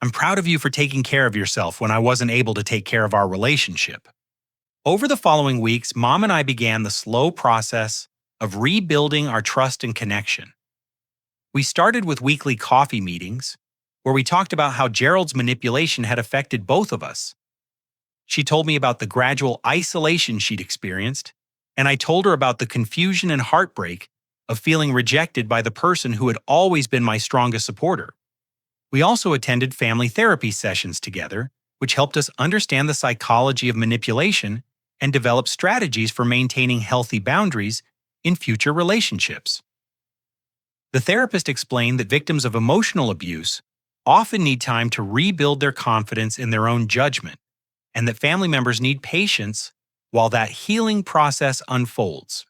I'm proud of you for taking care of yourself when I wasn't able to take care of our relationship. Over the following weeks, Mom and I began the slow process of rebuilding our trust and connection. We started with weekly coffee meetings, where we talked about how Gerald's manipulation had affected both of us. She told me about the gradual isolation she'd experienced, and I told her about the confusion and heartbreak of feeling rejected by the person who had always been my strongest supporter. We also attended family therapy sessions together, which helped us understand the psychology of manipulation and develop strategies for maintaining healthy boundaries in future relationships. The therapist explained that victims of emotional abuse often need time to rebuild their confidence in their own judgment, and that family members need patience while that healing process unfolds.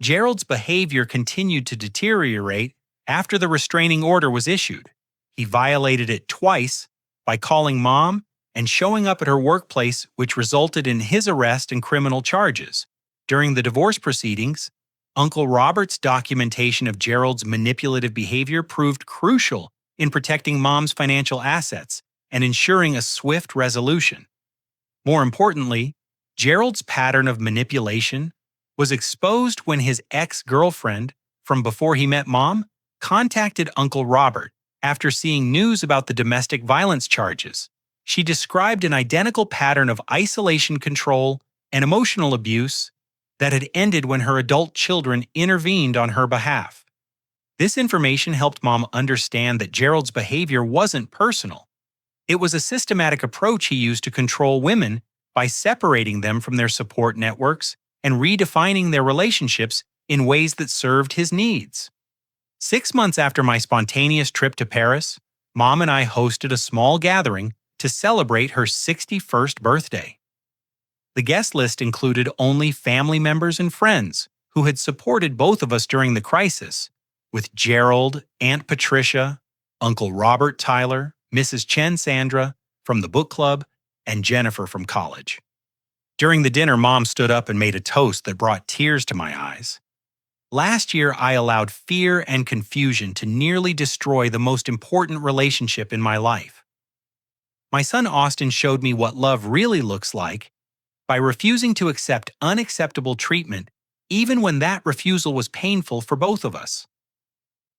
Gerald's behavior continued to deteriorate after the restraining order was issued. He violated it twice by calling Mom and showing up at her workplace, which resulted in his arrest and criminal charges. During the divorce proceedings, Uncle Robert's documentation of Gerald's manipulative behavior proved crucial in protecting Mom's financial assets and ensuring a swift resolution. More importantly, Gerald's pattern of manipulation was exposed when his ex-girlfriend, from before he met Mom, contacted Uncle Robert after seeing news about the domestic violence charges. She described an identical pattern of isolation control and emotional abuse that had ended when her adult children intervened on her behalf. This information helped Mom understand that Gerald's behavior wasn't personal. It was a systematic approach he used to control women by separating them from their support networks and redefining their relationships in ways that served his needs. 6 months after my spontaneous trip to Paris, Mom and I hosted a small gathering to celebrate her 61st birthday. The guest list included only family members and friends who had supported both of us during the crisis, with Gerald, Aunt Patricia, Uncle Robert Tyler, Mrs. Chen Sandra from the book club, and Jennifer from college. During the dinner, Mom stood up and made a toast that brought tears to my eyes. Last year, I allowed fear and confusion to nearly destroy the most important relationship in my life. My son Austin showed me what love really looks like by refusing to accept unacceptable treatment, even when that refusal was painful for both of us.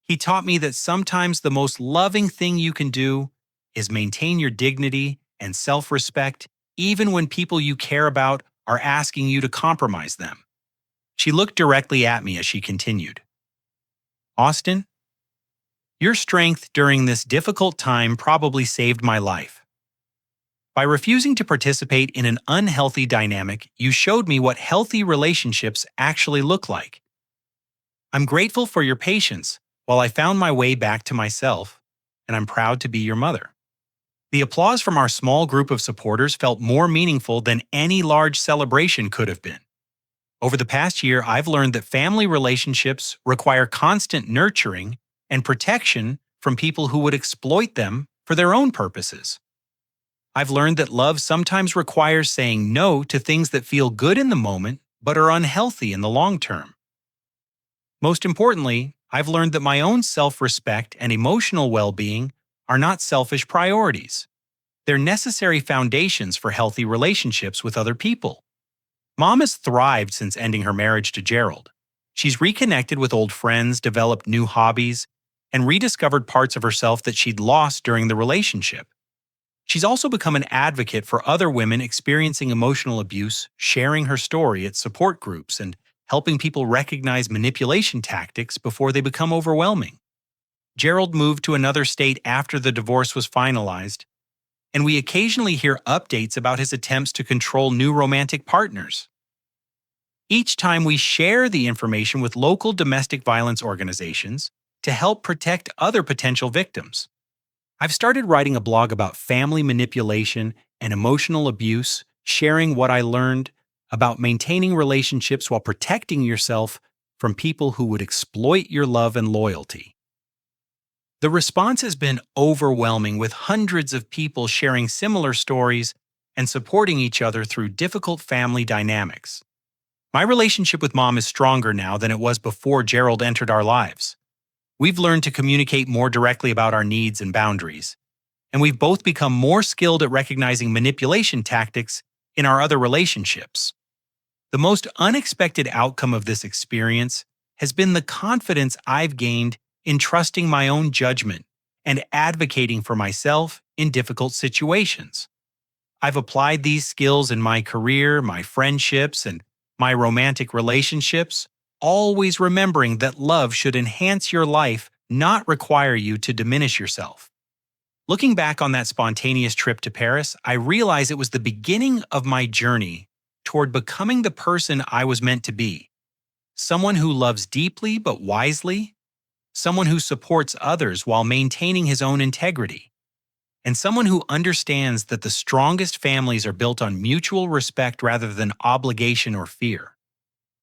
He taught me that sometimes the most loving thing you can do is maintain your dignity and self-respect, even when people you care about are asking you to compromise them. She looked directly at me as she continued. Austin, your strength during this difficult time probably saved my life. By refusing to participate in an unhealthy dynamic, you showed me what healthy relationships actually look like. I'm grateful for your patience while I found my way back to myself, and I'm proud to be your mother. The applause from our small group of supporters felt more meaningful than any large celebration could have been. Over the past year, I've learned that family relationships require constant nurturing and protection from people who would exploit them for their own purposes. I've learned that love sometimes requires saying no to things that feel good in the moment but are unhealthy in the long term. Most importantly, I've learned that my own self-respect and emotional well-being are not selfish priorities. They're necessary foundations for healthy relationships with other people. Mom has thrived since ending her marriage to Gerald. She's reconnected with old friends, developed new hobbies, and rediscovered parts of herself that she'd lost during the relationship. She's also become an advocate for other women experiencing emotional abuse, sharing her story at support groups and helping people recognize manipulation tactics before they become overwhelming. Gerald moved to another state after the divorce was finalized, and we occasionally hear updates about his attempts to control new romantic partners. Each time we share the information with local domestic violence organizations to help protect other potential victims. I've started writing a blog about family manipulation and emotional abuse, sharing what I learned about maintaining relationships while protecting yourself from people who would exploit your love and loyalty. The response has been overwhelming, with hundreds of people sharing similar stories and supporting each other through difficult family dynamics. My relationship with Mom is stronger now than it was before Gerald entered our lives. We've learned to communicate more directly about our needs and boundaries, and we've both become more skilled at recognizing manipulation tactics in our other relationships. The most unexpected outcome of this experience has been the confidence I've gained in trusting my own judgment and advocating for myself in difficult situations. I've applied these skills in my career, my friendships, and my romantic relationships, always remembering that love should enhance your life, not require you to diminish yourself. Looking back on that spontaneous trip to Paris, I realize it was the beginning of my journey toward becoming the person I was meant to be. Someone who loves deeply but wisely, someone who supports others while maintaining his own integrity, and someone who understands that the strongest families are built on mutual respect rather than obligation or fear.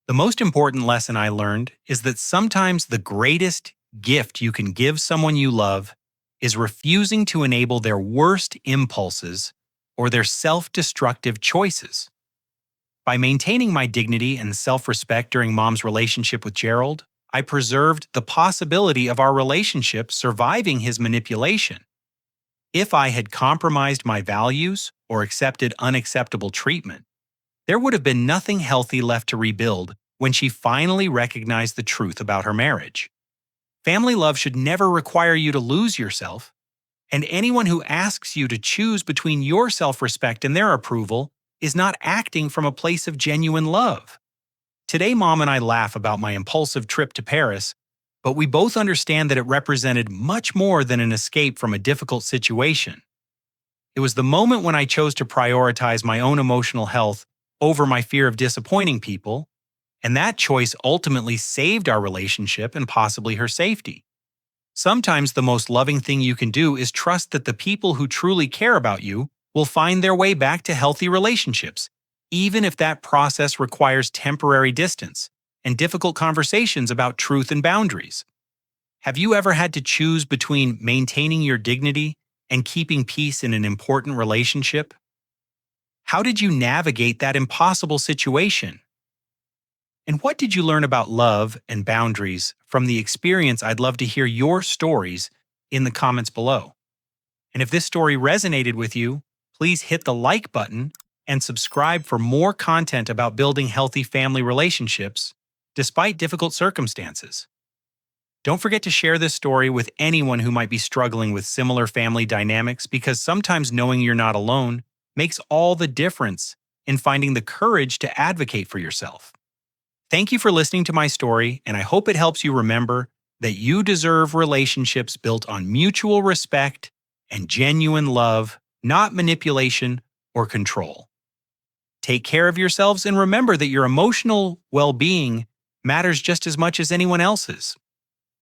The most important lesson I learned is that sometimes the greatest gift you can give someone you love is refusing to enable their worst impulses or their self-destructive choices. By maintaining my dignity and self-respect during Mom's relationship with Gerald, I preserved the possibility of our relationship surviving his manipulation. If I had compromised my values or accepted unacceptable treatment, there would have been nothing healthy left to rebuild when she finally recognized the truth about her marriage. Family love should never require you to lose yourself, and anyone who asks you to choose between your self-respect and their approval is not acting from a place of genuine love. Today, Mom and I laugh about my impulsive trip to Paris, but we both understand that it represented much more than an escape from a difficult situation. It was the moment when I chose to prioritize my own emotional health over my fear of disappointing people, and that choice ultimately saved our relationship and possibly her safety. Sometimes the most loving thing you can do is trust that the people who truly care about you will find their way back to healthy relationships, even if that process requires temporary distance and difficult conversations about truth and boundaries. Have you ever had to choose between maintaining your dignity and keeping peace in an important relationship? How did you navigate that impossible situation? And what did you learn about love and boundaries from the experience? I'd love to hear your stories in the comments below. And if this story resonated with you, please hit the like button and subscribe for more content about building healthy family relationships despite difficult circumstances. Don't forget to share this story with anyone who might be struggling with similar family dynamics, because sometimes knowing you're not alone makes all the difference in finding the courage to advocate for yourself. Thank you for listening to my story, and I hope it helps you remember that you deserve relationships built on mutual respect and genuine love, not manipulation or control. Take care of yourselves and remember that your emotional well-being matters just as much as anyone else's.